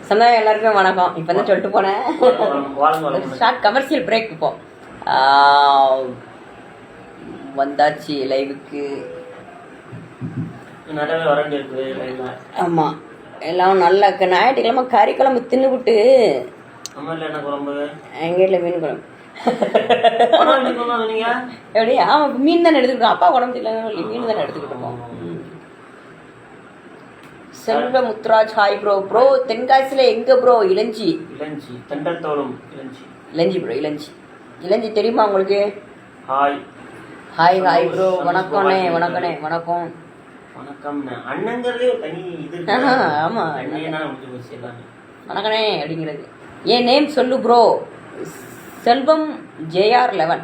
சொன்னா எல்லாருக்குமே வணக்கம். இப்போ தான் சொல்லிட்டு போனேன். Short commercial break. இப்போ வந்தாச்சு லைவுக்கு. ஆமாம், எல்லாம் நல்லா ஞாயிற்றுக்கிழமை கறி குழம்பு தின்னுவிட்டு எங்கள் வீட்டில் மீன் குழம்பு. எப்படி? ஆமாம், மீன் தானே எடுத்துக்கிட்டோம். அப்பா உடம்பு இல்லை, மீன் தானே எடுத்துக்கிட்டோம். செல்வ முத்துராஜ் ஹாய் ப்ரோ. ப்ரோ தென்காசியில் எங்கே ப்ரோ? இளஞ்சி. இளஞ்சி ப்ரோ, இளஞ்சி தெரியுமா உங்களுக்கு? Hi hi hi bro. வணக்கம்ண்ணே. வணக்கண்ணே. வணக்கம். ஆமாம், வணக்கண்ணே அப்படிங்கிறது. என் நேம் சொல்லு ப்ரோ. செல்வம் JR11.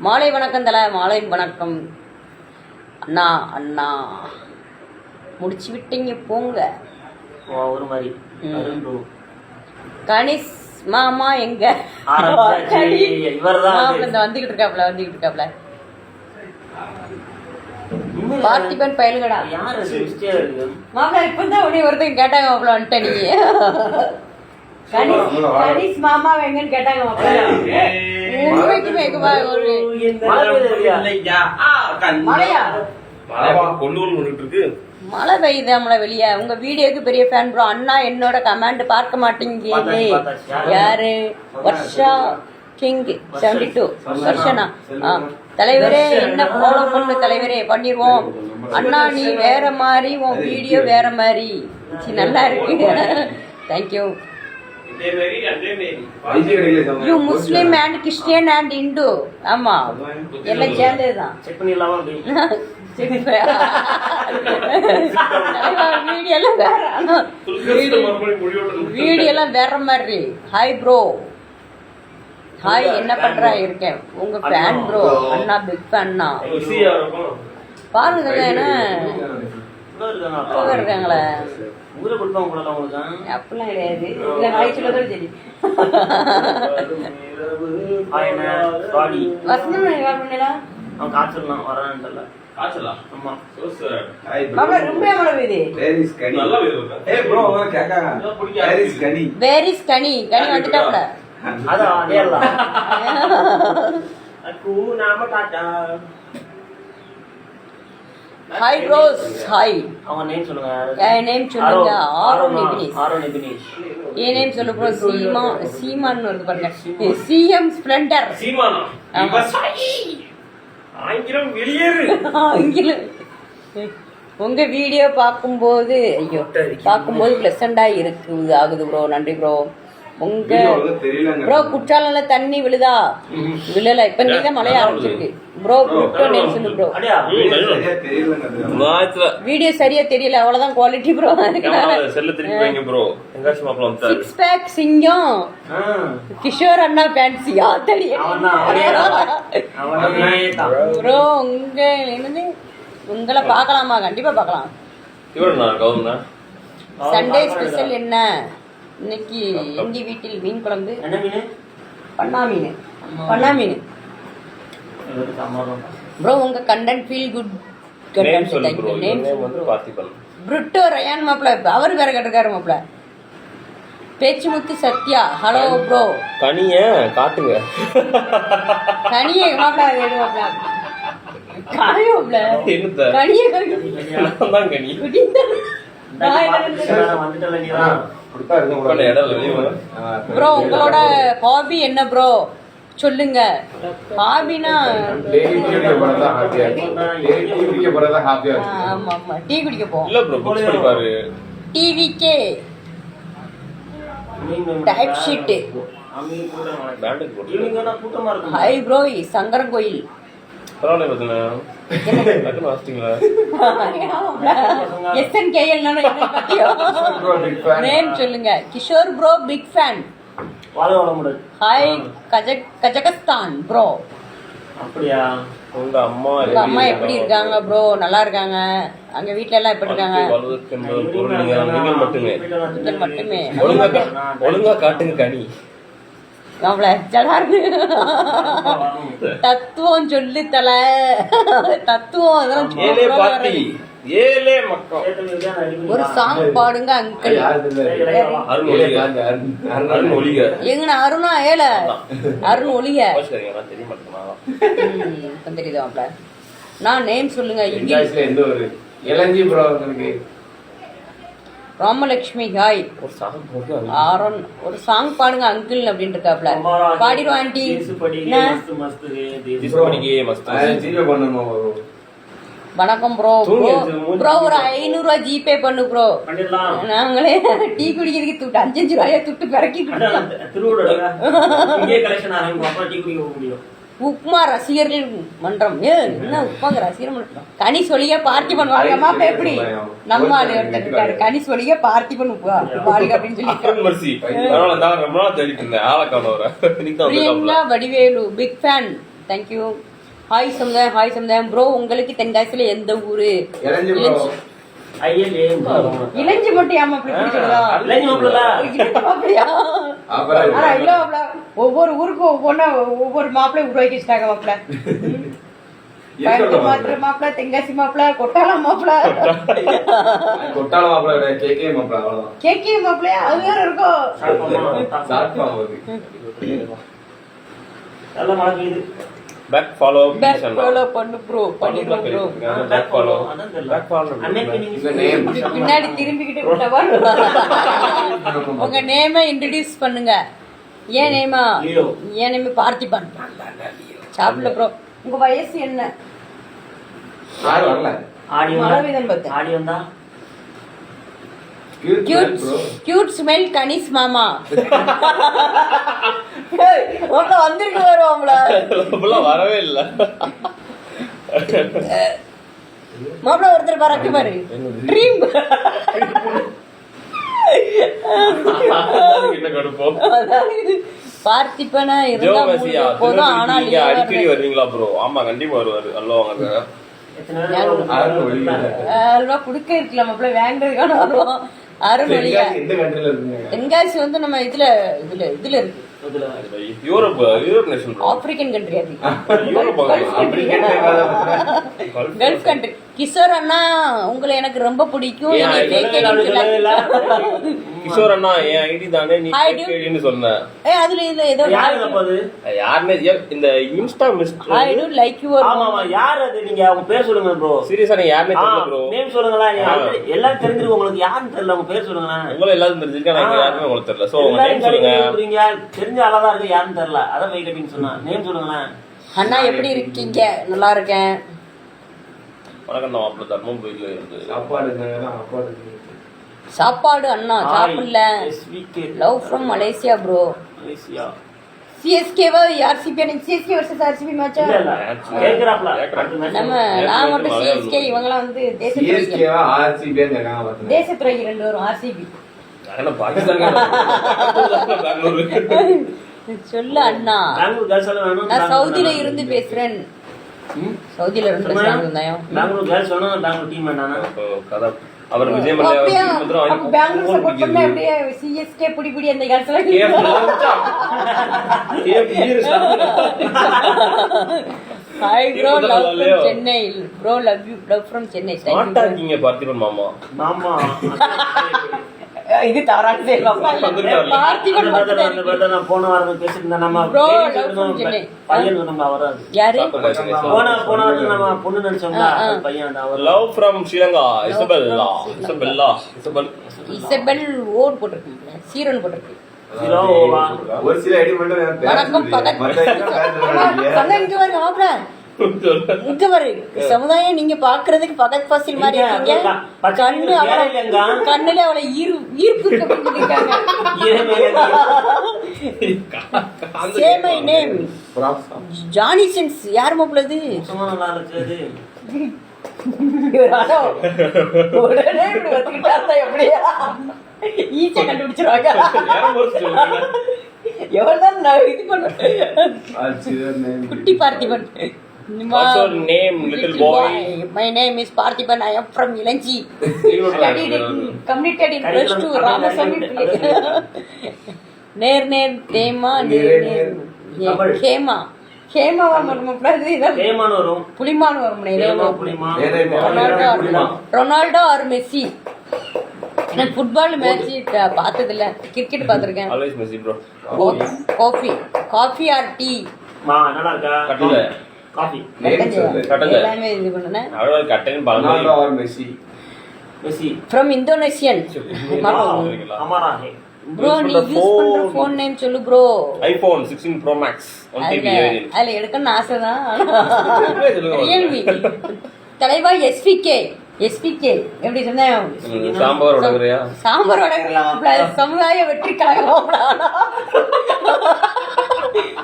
மாலை வணக்கம் தல. மாலை வணக்கம் அண்ணா. அண்ணா முடிச்சு விட்டீங்க போங்க. ஒரு மாதிரி கணிஷ் மாமா எங்க? வந்துகிட்டு இருக்காப்ல. பார்த்திபன் பயலுகடா. மாப்பிள இப்பதான் உடனே ஒருத்தங்க கேட்டாங்க மாப்பிள வந்துட்ட நீங்க. கணிஷ் மாமா எங்கன்னு கேட்டாங்க மாப்பிள. மழையா? மழை பெய்யுது நம்மள வெளியே. உங்க வீடியோக்கு பெரிய ஃபேன் ப்ரோ. அண்ணா என்னோட கமெண்ட் பார்க்க மாட்டேங்குது. யாரு? வர்ஷா கிங் 72. வர்ஷனா தலைவரே என்ன ஃபாலோ பண்ணு தலைவரே, பண்ணிடுவோம். அண்ணா நீ வேற மாதிரி, உன் வீடியோ வேற மாதிரி. நல்லா இருக்கு. Thank you. You Muslim and Christian and Hindu. ஆமா, எல்லாம் சேர்ந்ததுதான். வீடியோலாம் வேற மாதிரி. Hi bro. ஹாய், என்ன பண்றா? இருக்கேன் உங்க ஃபேன் ப்ரோ. அண்ணா பிக் ஃபேன்னா பாருங்க. என்ன இருக்காங்களே? அப்படிலாம் கிடையாது. Hi bros. ஹாய். அவங்க நேம் சொல்லுங்க. என் நேம் சொல்லுங்க. ஆரோன் எபினேஷ். என் நேம் சொல்லு ப்ரோ. சீமான் வருது பாருங்க. CM Splendor. சீமானா? ஆங்கிலம் வெளியேறு. ஆங்கிலம். உங்க வீடியோ பார்க்கும்போது பிளசண்டா இருக்குது ஆகுது ப்ரோ. நன்றி ப்ரோ. உங்க ப்ரோ குற்றால தண்ணி விழுதா? விழல. இப்ப நீங்க மழைய ஆரம்பிச்சிருக்கு ப்ரோ. நேம் சொல்லு ப்ரோ. வீடியோ சரியா தெரியல, அவ்வளவுதான் குவாலிட்டி ப்ரோ. சிக்ஸ் பேக் சிங்கம் கிஷோர் அண்ணா ஃபேன்சியா தெரியும் ப்ரோ. உங்க என்னது, உங்களை பார்க்கலாமா? கண்டிப்பா பார்க்கலாம். சண்டே ஸ்பெஷல் என்ன இன்னைக்கு? எங்க வீட்டில் மீன் குழம்பு. பண்ணா மீன் ப்ரோ. உங்க கண்டென்ட் ஃபீல் குட். புருட்டோ ரயான் மாப்ள. அவர் வேற கேட்டிருக்காரு மாப்ள. பேச்சுமுத்து சத்யா. Hello bro. கனிய காட்டுங்க. கனிய மாப்ள மாப்ள. ப்ரோ உங்களோட ஹாபி என்ன ப்ரோ சொல்லுங்க. ஹாபினா ஆமா ஆமா டீ குடிக்க போவோம். டிவிக்கே type sheet. Hi bro. Sankaran Koil. Name சொல்லுங்க. Kishore bro big fan. Hi Kazakhstan bro. அப்படியா? உங்க அம்மா எப்படி இருக்காங்க ப்ரோ? நல்லா இருக்காங்க. அங்க வீட்ல எல்லாம் எப்படி இருக்காங்க? மட்டுமே ஒழுங்கா காட்டுங்க கனி. தத்துவம் சொல்லி தல. தத்துவம் அதெல்லாம் ஏலே மக்கள் ஒரு சாங் பாடுங்க அங்கிள். அருண் ஒளிக எங்கண்ணா அருணா ஏல அருண் ஒளிக தெரிய மாட்டேங்குது. இப்ப தெரியுது மாப்ள. நான் நேம் சொல்லுங்க. எந்த ஒரு இளஞ்சி ப்ரோ உங்களுக்கு ராமலட்சுமி ஹாய். ஒரு சாங் போட்டு ஆரோன் ஒரு சாங் பாடுங்க அங்கிள் அப்படின்னு இருக்காப்ல. பாடிடுவோம் ஆண்டி. பண்ணணும். வணக்கம் ப்ரோ. ப்ரோ ஒரு 500 ரூபாய் ஜிபே பண்ணு ப்ரோ. நாங்களே டீ குடிக்கிறதுக்கு துட்டு 5 ரூபாயா துட்டு பிறக்கி உப்மா ரசிகர்கள் மன்றம். என்ன உப்மாங்க ரசிகர் மன்றம்? கனி சொல்லிய பார்த்திபன் வாழ்கமா எப்படி நம்ம ஆளு ஒருத்தர் இருக்காரு. கனி சொல்லிய பார்த்திபன் வாழ்க அப்படின்னு சொல்லி Priyanka Vadivelu big fan. Thank you. Hi சமுதாயம். ஹாய் சமுதாயம் ப்ரோ. உங்களுக்கு தென்காசியில எந்த ஊரு? இளஞ்சி மட்டும் ஏமா அப்படி பிடிச்சிருக்கா? ஒவ்வொரு ஊருக்கும் ஒவ்வொரு மாப்பிள்ளை உருவாக்கி வச்சுட்டாங்க மாப்பிள்ள. மாத்திர மாப்பிள்ள, தென்காசி மாப்பிள்ள, கொட்டாளம் மாப்பிள்ள, கொட்டாளம் மாப்பிள்ள, கேக்கே மாப்பிள்ள, அவ்வளவுதான். கேக்கே மாப்பிள்ளையா அது வேற இருக்கும். பேக் ஃபாலோ பண்ணு ப்ரோ. பண்ணிடுவோம் ப்ரோ. பின்னாடி திரும்பிக்கிட்டு உங்க நேமை இன்ட்ரடியூஸ் பண்ணுங்க. ஏன் நேமா? ஏன் நேம் பார்த்திபன். சாப்பிடல ப்ரோ. உங்க வயசு என்ன? கியூட் ஸ்மெல் கனிஸ் மாமா. வந்துருக்கு வருவாங்கள வரவே இல்ல. மாப்பிள்ள ஒருத்தர் பறக்கு பாரு. ட்ரீம் என்ன கடுப்போம். பார்த்திபனா இருந்தா போதும். ஆனா நீங்க அடிக்கடி வருவீங்களா ப்ரோ? ஆமா கண்டிப்பா வருவாரு. அல்லவாங்க அல்வா குடுக்க இருக்கலாம் மாப்பிள்ள. வாங்குறதுக்கான வருவோம். அருள்மொழியா தென்காசி வந்து நம்ம இதுல இருக்கு. Europe nation African country. அது கல்ஃப் கண்ட்ரி. கிஷோர் அண்ணா உங்களை எனக்கு ரொம்ப பிடிக்கும். கிஷோர் அண்ணா என் ஐடி தானே நீ கேக்குன்னு சொன்ன. அதுல இது ஏதோ யாருமே இந்த Insta mister I to like your. ஆமா ஆமா. யார் அது? நீங்க அவங்க பேர் சொல்லுங்க ப்ரோ. சீரியஸா நீங்க யாருமே தெரியல ப்ரோ. நேம் சொல்லுங்களா? எல்லாரும் தெரிஞ்சிருக்கு. உங்களுக்கு யாருன்னு தெரியல. உங்க பேர் சொல்லுங்களா? உங்களை எல்லாரும் தெரிஞ்சிருக்கு. நான் யாருமே உங்களுக்கு தெரியல. சோ உங்க நேம் சொல்லுங்க. தெரிஞ்ச ஆளா இருக்கு. யாருன்னு தெரியல. அதான் வெயிட் அப்படின்னு சொன்னா நேம் சொல்லுங்களா? அண்ணா எப்படி இருக்கீங்க? நல்லா இருக்கேன். வணக்கம். நான் மாப்பிள்ள தர்மபுரியில இருந்து சாப்பாடு அண்ணா சாப்பிடல. Love from Malaysia bro. Malaysia சிஎஸ்கேவா ஆர்சிபி? சிஎஸ்கே வர்சஸ் ஆர்சிபி மேட்சா? நம்ம நான் மட்டும் சிஎஸ்கே. இவங்கலாம் வந்து தேசத்துறை 2 வரும். ஆர்சிபி சொல்லு அண்ணா. நான் சவுதியில இருந்து பேசுறேன். சவுதியில இருந்து பேசுறேன். பெங்களூர் கேர்ள்ஸ் வேணும். பெங்களூர் டீம் வேண்டாம். அவர் விஜய் பெங்களூர் சப்போர்ட் பண்ண அப்படியே சிஎஸ்கே புடி அந்த கேர்ள்ஸ்ல. Hi bro. Love from Chennai. Bro love from Chennai. ஸ்மார்ட்டா இருக்கீங்க பார்த்திபன் மாமா. மாமா இது தவறான செயல். பார்த்திபன் நான் போன வாரம் பேசிட்டு இருந்தேன். நம்ம பையன் நம்ம வராது. யாரு? போன வாரம் நம்ம பொண்ணு நினைச்சோம்ல பையன். Love from Sri Lanka. இசபெல் ஓட் போட்டிருக்கு. சீரோன் போட்டிருக்கு. ஒரு சில ஐடி மட்டும் வணக்கம் பகத். இங்க வருங்க மாப்பிள்ள. இங்க வரு. சமுதாயம் நீங்க பாக்குறதுக்கு பகத் பாசில் மாதிரி இருக்கீங்க. கண்ணுல அவளை ஈர்ப்பு இருக்காங்க. சேமை நேம் ஜானி சின்ஸ். யார் மாப்பிள்ளது? உடனே இப்படி வச்சுக்கிட்டா எப்படியா ஈஸியா கண்டுபிடிச்சிருவாங்க. எவ்வளவுதான் இது பண்ண. குட்டி Parthiban. What's your name, little boy? My name is Parthiban. I am from Ilanchi. Completed in +2 Ramaswamy. நேர் தேமா ஹேமா ஹேமாவா மாப்பிள்ள இதான் ஏமான் வரும் புலிமான் வரும் புலிமா ரொனால்டோ ஆர் மெஸ்ஸி. எனக்கு ஃபுட்பால் மேட்ச் பார்த்தது இல்ல, கிரிக்கெட் பார்த்திருக்கேன். Always Messi bro. Coffee or tea? நல்லா இருக்கா கட்டல காஃபி கட்டல எல்லாமே இது பண்ணுனேன். அவ்வளவு கட்டன்னு ரொனால்டோ பழம். Or Messi Messi from Indonesian. அமரா ஹே ப்ரோ நீ யூஸ் பண்ற ஃபோன் நேம் சொல்லு bro. IPhone 16 Pro Max 1TB variant. அதுல எடுக்கணும்னு ஆசைதான். சொல்லுங்க. ரியல்மி தலைவா எஸ்பிகே எப்படி சொன்னேன்? சாம்பார் உடகுறியா? சாம்பார் வடகரலாம் சமுதாய வெற்றி கழகமாப்ல.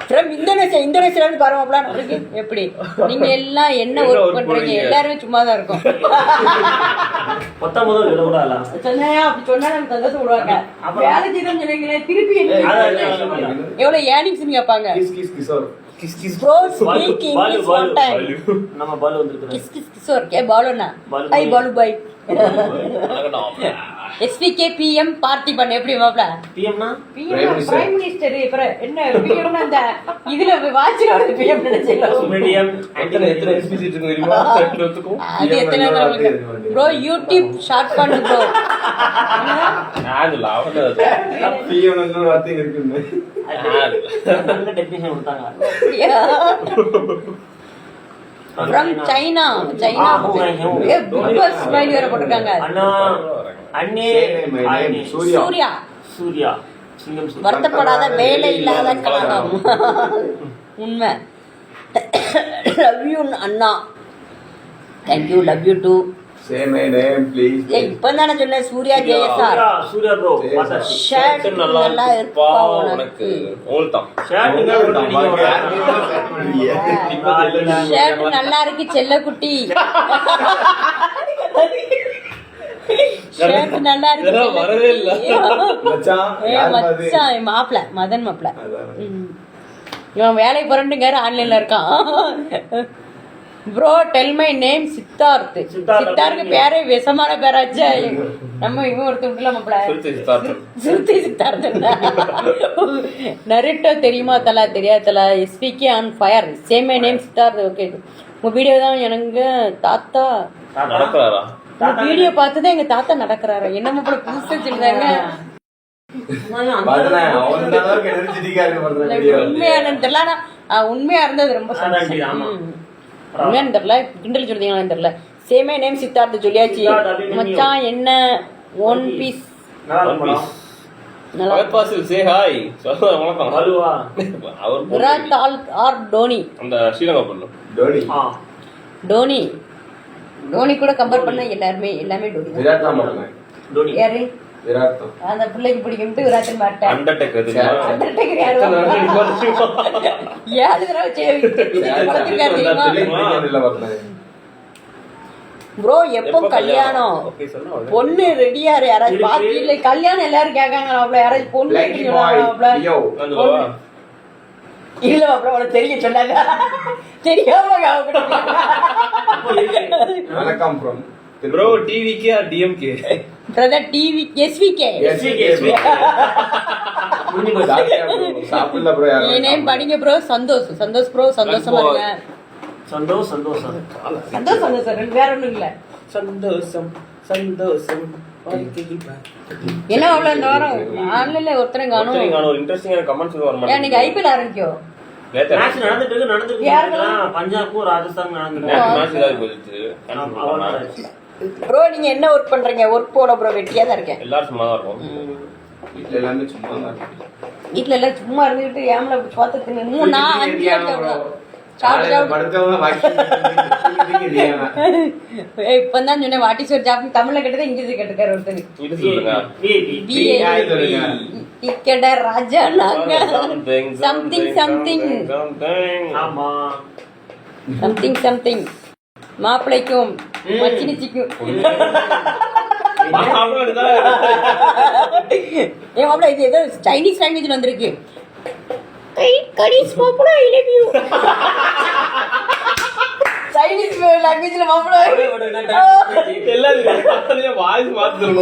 From Indonesia பாருமாப்ல. நம்மளுக்கு எப்படி நீங்க எல்லாம் என்ன ஒர்க் பண்றீங்க? எல்லாருமே சும்மா தான் இருக்கும். 19 விடக்கூடாதா சொன்னையா அப்படி சொன்னா எனக்கு சந்தோஷம் விடுவாங்க. வேலை செய்யணும் சொன்னீங்களே திருப்பி எவ்வளவு ஏர்னிங்ஸ் கேட்பாங்க. Kishore Bro, speak English one time. நம்ம பால் வந்திருக்குது किस किशोर क्या बालो ना हाय बालू भाई SPK PM பார்ட்டி பண்ண எப்படி மாப்ள பிஎம்னா பிரைம் மினிஸ்டர் இப்ப என்ன PM அந்த இதுல வாட்ச்ல வருது PM நினைச்சீங்களா மீடியம் எத்தனை எஸ்பிசி இருக்கு தெரியுமா? ரெண்டுத்துக்கும் அது எத்தனை ப்ரோ யூடியூப் ஷார்ட் பண்ணு ப்ரோ அது லாவல பிஎம் ன்னு வார்த்தை இருக்குன்னு நல்ல டெஃபினிஷன் கொடுத்தாங்க from China ஏ பிக் பாஸ் ஸ்மைல் வேற போட்டுருக்காங்க. அண்ணா அண்ணே சூர்யா சிங்கம் சூர்யா வருத்தப்படாத வேலை இல்லாத கழகம். உண்மை. லவ் யூ அண்ணா. Thank you love you too. Say my name please இப்பதானே சொன்னேன் சூர்யா ஜெயசார். சூர்யா ப்ரோ ஷர்ட் நல்லா இருப்பா உனக்கு ஓல்தான் ஷர்ட் ஷர்ட் நல்லா இருக்கு செல்லக்குட்டி. ஷர்ட் நல்லா இருக்கு வரவே இல்ல. மச்சான் ஏ மச்சான் மாப்ள மதன் மாப்ள. இவன் வேலைக்கு போறேன்னுங்க ஆன்லைன்ல இருக்கான். Bro tell my name Siddharth. சித்தார்க்கு பேரே விஷமான பேராச்சே. நம்ம இவன் ஒருத்தர் மாப்ள சிறுத்தை சித்தார்த். நருட்டோ தெரியுமா தலா? தெரியாது தலா. SPK on fire. Same my name Siddharth. Okay உங்க வீடியோ தான் எனக்கு தாத்தா நடக்கிறாரா? வீடியோ பார்த்துதான் எங்க தாத்தா நடக்கிறாரு. என்ன மாப்ள புதுசா சொல்றாங்க. உண்மையான தெரியல. உண்மையா இருந்தது ரொம்ப உண்மையான தெரியல. கிண்டல் சொல்றீங்களான்னு தெரியல. சேமே நேம் சித்தார்த் சொல்லியாச்சு. மச்சான் என்ன One Piece Virat or Dhoni. அந்த ஸ்ரீலங்கா பொண்ணு டோனி டோனி கூட கம்பேர் பண்ண எல்லாமே டோனி. யாரு அந்த பிள்ளைக்கு பிடிக்கும்ட்டு விராட்டன் மாட்டேன். அண்டர்டேக்கர் ப்ரோ எப்போ கல்யாணம்? பொண்ணு ரெடியா யாராவது பாக்கி இல்ல? கல்யாணம் எல்லாரும் கேட்காங்க. யாராவது பொண்ணு இல்ல அப்புறம் அவளை தெரிய சொன்னாங்க. தெரியாம bro TVK or DMK? Brother டிவி எஸ்விகே. நேம் படிங்க ப்ரோ. சந்தோஷ் ப்ரோ. சந்தோஷமா இருங்க. சந்தோஷம் வேற ஒண்ணும் இல்ல. சந்தோஷம் என்ன அவ்வளவு இந்த வாரம் ஆன்லைன்ல ஒருத்தரை காணும். ஒரு இன்ட்ரெஸ்டிங்கான கமெண்ட்ஸ் வர மாட்டேங்குது. இன்னைக்கு ஐபிஎல் ஆரம்பிக்கும். மேட்ச் நடந்துட்டு பஞ்சாபும் ராஜஸ்தான் நடந்துட்டு. ப்ரோ நீங்க என்ன ஒர்க் பண்றீங்க? ஒர்க் போல ப்ரோ வெட்டியா தான் இருக்கேன். எல்லாரும் சும்மா தான் இருக்கும். வீட்ல எல்லாமே சும்மா தான் இருக்கு. வீட்ல எல்லாம் சும்மா இருந்துட்டு ஏம்ல சோத்த தின்னு 3 4 5 இப்பதான் சொன்னேன் வாட் இஸ் யுவர் ஜாப். தமிழ்ல கேட்டது இங்கிலீஷ்ல கேட்டுக்காரு ஒருத்தர். இது சொல்லுங்க. டிக்கெட் ராஜா நாங்க சம்திங் மாப்பிளைக்கும் மச்சினிச்சிக்கும். ஏன் மாப்பிள இது ஏதோ சைனீஸ் லாங்குவேஜ்ல வந்திருக்கு. கரீஸ் மாப்பிள ஐ லவ் யூ. சைனீஸ் லாங்குவேஜ்ல மாப்பிள எல்லாரும் வாய்ஸ் மாத்துறோம்.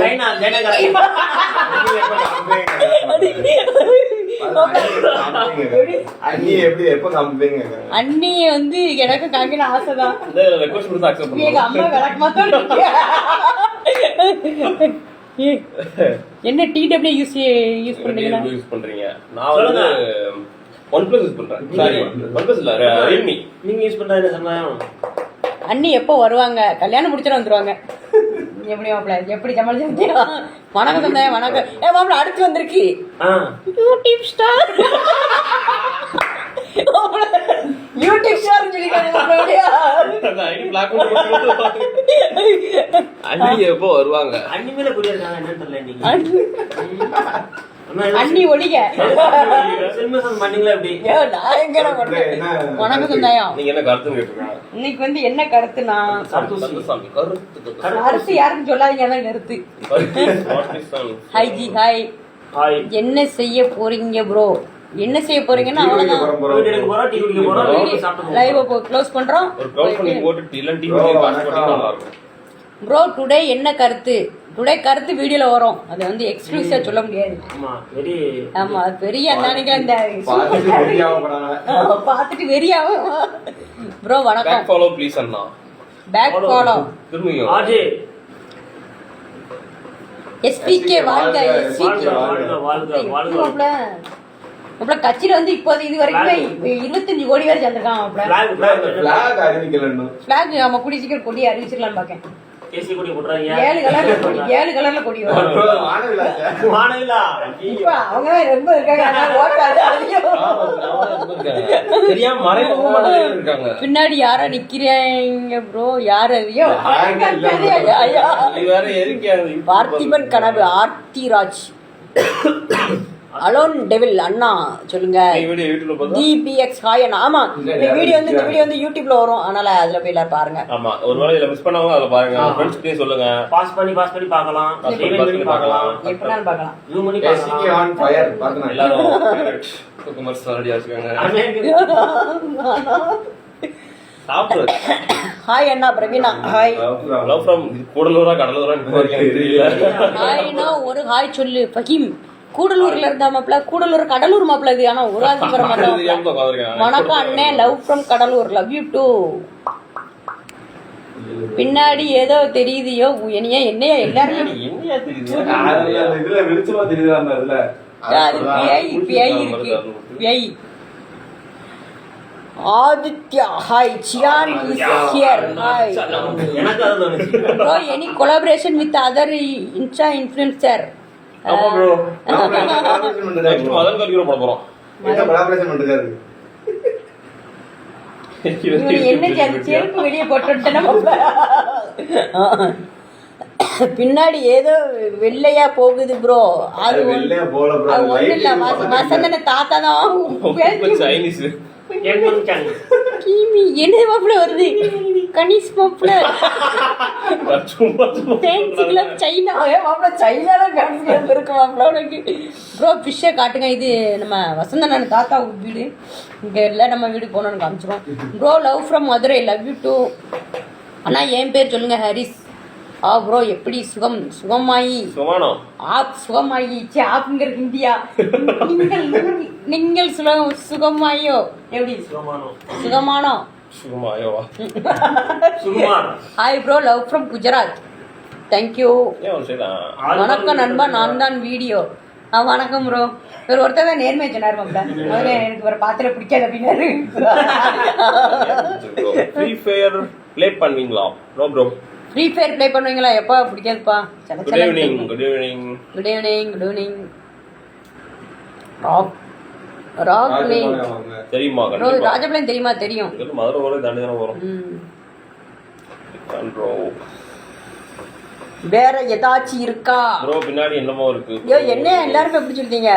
அண்ணி எப்படி எப்ப காமிப்பீங்க? அண்ணியை வந்து எனக்கு காமிக்கணும் ஆசைதான். இந்த ரெக்வஸ்ட் கொடுத்து அக்செப்ட் எங்க பண்ணுங்க. அம்மா விளக்கமாத்தோட என்ன டிடபிள்யூ யூஸ் பண்றீங்களா? யூஸ் பண்றீங்க. நான் வந்து OnePlus யூஸ் பண்றேன். சாரி, OnePlus இல்ல, Realme. நீங்க யூஸ் பண்றது சமாயம். அண்ணி எப்போ வருவாங்க? கல்யாணம் முடிச்சுட்டு வந்துருவாங்க. எப்படி மாப்பிள்ள எப்படி சமாளிச்சு? வணக்கம் தந்தை, வணக்கம். மாப்பிள்ள அடுத்து வந்திருக்கு யூடியூப் ஸ்டார். யூடியூப் ஸ்டார் அந்த ஐடி பிளாக் பண்ணி அண்ணி எப்போ வருவாங்க? அண்ணி மேல புரிய இருக்காங்க என்னன்னு தெரியல இன்னைக்கு. அண்ணி ஒளிக செல்மசன் பண்ணீங்களா எப்படி? நான் எங்க பண்றேன்? வணக்கம் தந்தாயா. நீங்க என்ன கருத்துன்னு கேட்டிருக்காங்க. இன்னைக்கு வந்து என்ன கருத்துனா, கந்தசாமி கருத்து கருத்து யாருன்னு சொல்லாதீங்க, அதான் கருத்து. Hi G, hi. ஹாய். என்ன செய்ய போறீங்க ப்ரோ? என்ன செய்ய போறீங்கன்னா அவ்வளவுதான். வீட்டுக்கு போறோம், டீ குடிக்க போறோம், லைவ் க்ளோஸ் பண்றோம். ஒரு க்ரௌட் ஃபண்டிங் போட்டு இல்ல டிவி காசு போட்டா நல்லா இருக்கும். ப்ரோ டுடே என்ன கருத்து? டுடே கருத்து வீடியோல வரும். அது வந்து எக்ஸ்க்ளூசிவா சொல்ல முடியாது. ஆமா வெரி ஆமா அது பெரிய அண்ணானிக்கு இந்த பாத்துட்டு வெறியாவும். ப்ரோ வணக்கம். பேக் ஃபாலோ ப்ளீஸ் அண்ணா. பேக் ஃபாலோ திரும்பியும் ஆஜே எஸ்பிகே வாழ்க. எஸ்பிகே வாழ்க வாழ்க வாழ்க. அப்பல கட்சியில வந்து இப்போது இது வரைக்குமே 25 கோடி பேர் சேர்ந்திருக்காங்க. பிளாக் பிளாக் பிளாக் அறிவிக்கலன்னு பிளாக் நம்ம கூடிய சீக்கிரம் கொடி அறிவிச்சிடலாம்னு பாக்கேன். கேசி கொடி போடுறாங்க. 7 கலர்ல கொடி, 7 கலர்ல கொடி வரும். வானவிலா இப்ப அவங்க ரொம்ப இருக்காங்க. அதனால ஓட்டாது அதிகம். தெரியாம மறைமுகமா இருக்காங்க. பின்னாடி யாரா நிக்கிறீங்க ப்ரோ? யார் அறியோ? இது வேற எதுக்கு பார்த்திபன் கனவு ஆர்த்திராஜ் அலோன் டெவில் அண்ணா சொல்லுங்க. வீடியோ யூடியூப்ல பார்த்தா டிபிஎக்ஸ் ஹாய் அண்ணா. ஆமா இந்த வீடியோ வந்து யூடியூப்ல வரும். அதனால அதுல போய் எல்லாரும் பாருங்க. ஆமா ஒருவேளை இதுல மிஸ் பண்ணாம அதுல பாருங்க. ஃப்ரெண்ட்ஸ் கிட்டே சொல்லுங்க. பாஸ் பண்ணி பார்க்கலாம். சேவ் பண்ணி பார்க்கலாம். எப்படினாலும் பார்க்கலாம். ஜூம் பண்ணி எஸ்சிகே ஆன் ஃபயர் பாருங்க எல்லாரும் குமார் ரெடியா இருக்காங்க. சாப்பிடு. ஹாய் அண்ணா பிரவீனா ஹாய். லவ் ஃப்ரம் கூடலூரா கடலூரா தெரியல. ஹாய்னா ஒரு ஹாய் சொல்லு ஃபஹீம். கூடலூர்ல இருந்தா மாப்ள, கூடலூர் கடலூர் மாப்ள இது. ஆனா ஒரு ஆள் வர மாட்டோம். வணக்கம் அண்ணே, love from Cuddalore, love you too. பின்னாடி ஏதோ தெரியுதியோ என்னையா எல்லாரும் என்னையா தெரியுது? இதுல வெளிச்சமா தெரியுதா அந்த இதுல? அது பேய் இருக்கு பேய். Aditya hi. Chiyaan is here hi. எனக்கு அது தோணுச்சு. Bro any collaboration with other insta influencer? ஆமா ப்ரோ. கொலாபரேஷன் பண்றாங்க. நெக்ஸ்ட் மதன் கல்கிற போட போறோம். என்ன கொலாபரேஷன் பண்றாரு? என்ன செருப்பு வெளியே போட்டுட்டேன்னா பின்னாடி ஏதோ வெள்ளையா போகுது ப்ரோ. அது வெள்ளையா போல ப்ரோ. ஒண்ணு இல்ல, வசந்தன தாத்தா தான் சைனீஸ் கிமி என்ன மாப்பிள்ள வருது. கனிஷ் மாப்பிள்ள சைனா மாப்பிள்ள சைனால இருக்கு மாப்பிள்ள உனக்கு. ப்ரோ ஃபிஷ்ஷை காட்டுங்க. இது நம்ம வசந்தன தாத்தா வீடு. இங்க இல்லை நம்ம வீடு போனோன்னு காமிச்சிரும். Bro love from Madurai, love you too. அண்ணா என் பேர் சொல்லுங்க ஹரிஸ். ப்ரோ எப்படி சுகம்? சுகமாயி சுகமானோ ஆப் சுகமாயி ஆப்ங்கிறது இந்தியா. நீங்கள் சுகமாயோ எப்படி? சுகமானோ சுகமாயோவா Sukumar. Hi bro love from Gujarat. Thank you. ஏன் ஒரு செய்தா வணக்கம் நண்பா, நான் தான் வீடியோ. வணக்கம் ப்ரோ. இவர் ஒருத்தர் தான் நேர்மையை சொன்னார் மாப்பிள்ள. அவரே எனக்கு ஒரு பாத்திரம் பிடிக்காது அப்படின்னாரு. ஃப்ரீ ஃபயர் ப்ளே பண்ணுவீங்களா? No bro. Free Fire play பண்ணுவீங்களா? எப்பா பிடிக்காதுப்பா. Good evening. Good evening. Good evening. Good evening. Rock rock தெரியுமா? ப்ரோ ராஜபாளையம் தெரியுமா? தெரியும். மதுரை வரை தாண்டி தானே வரும். ப்ரோ வேற ஏதாச்சும் இருக்கா ப்ரோ? பின்னாடி என்னமோ இருக்கு. ஐயோ என்ன எல்லாரும் எப்படி சொல்றீங்க?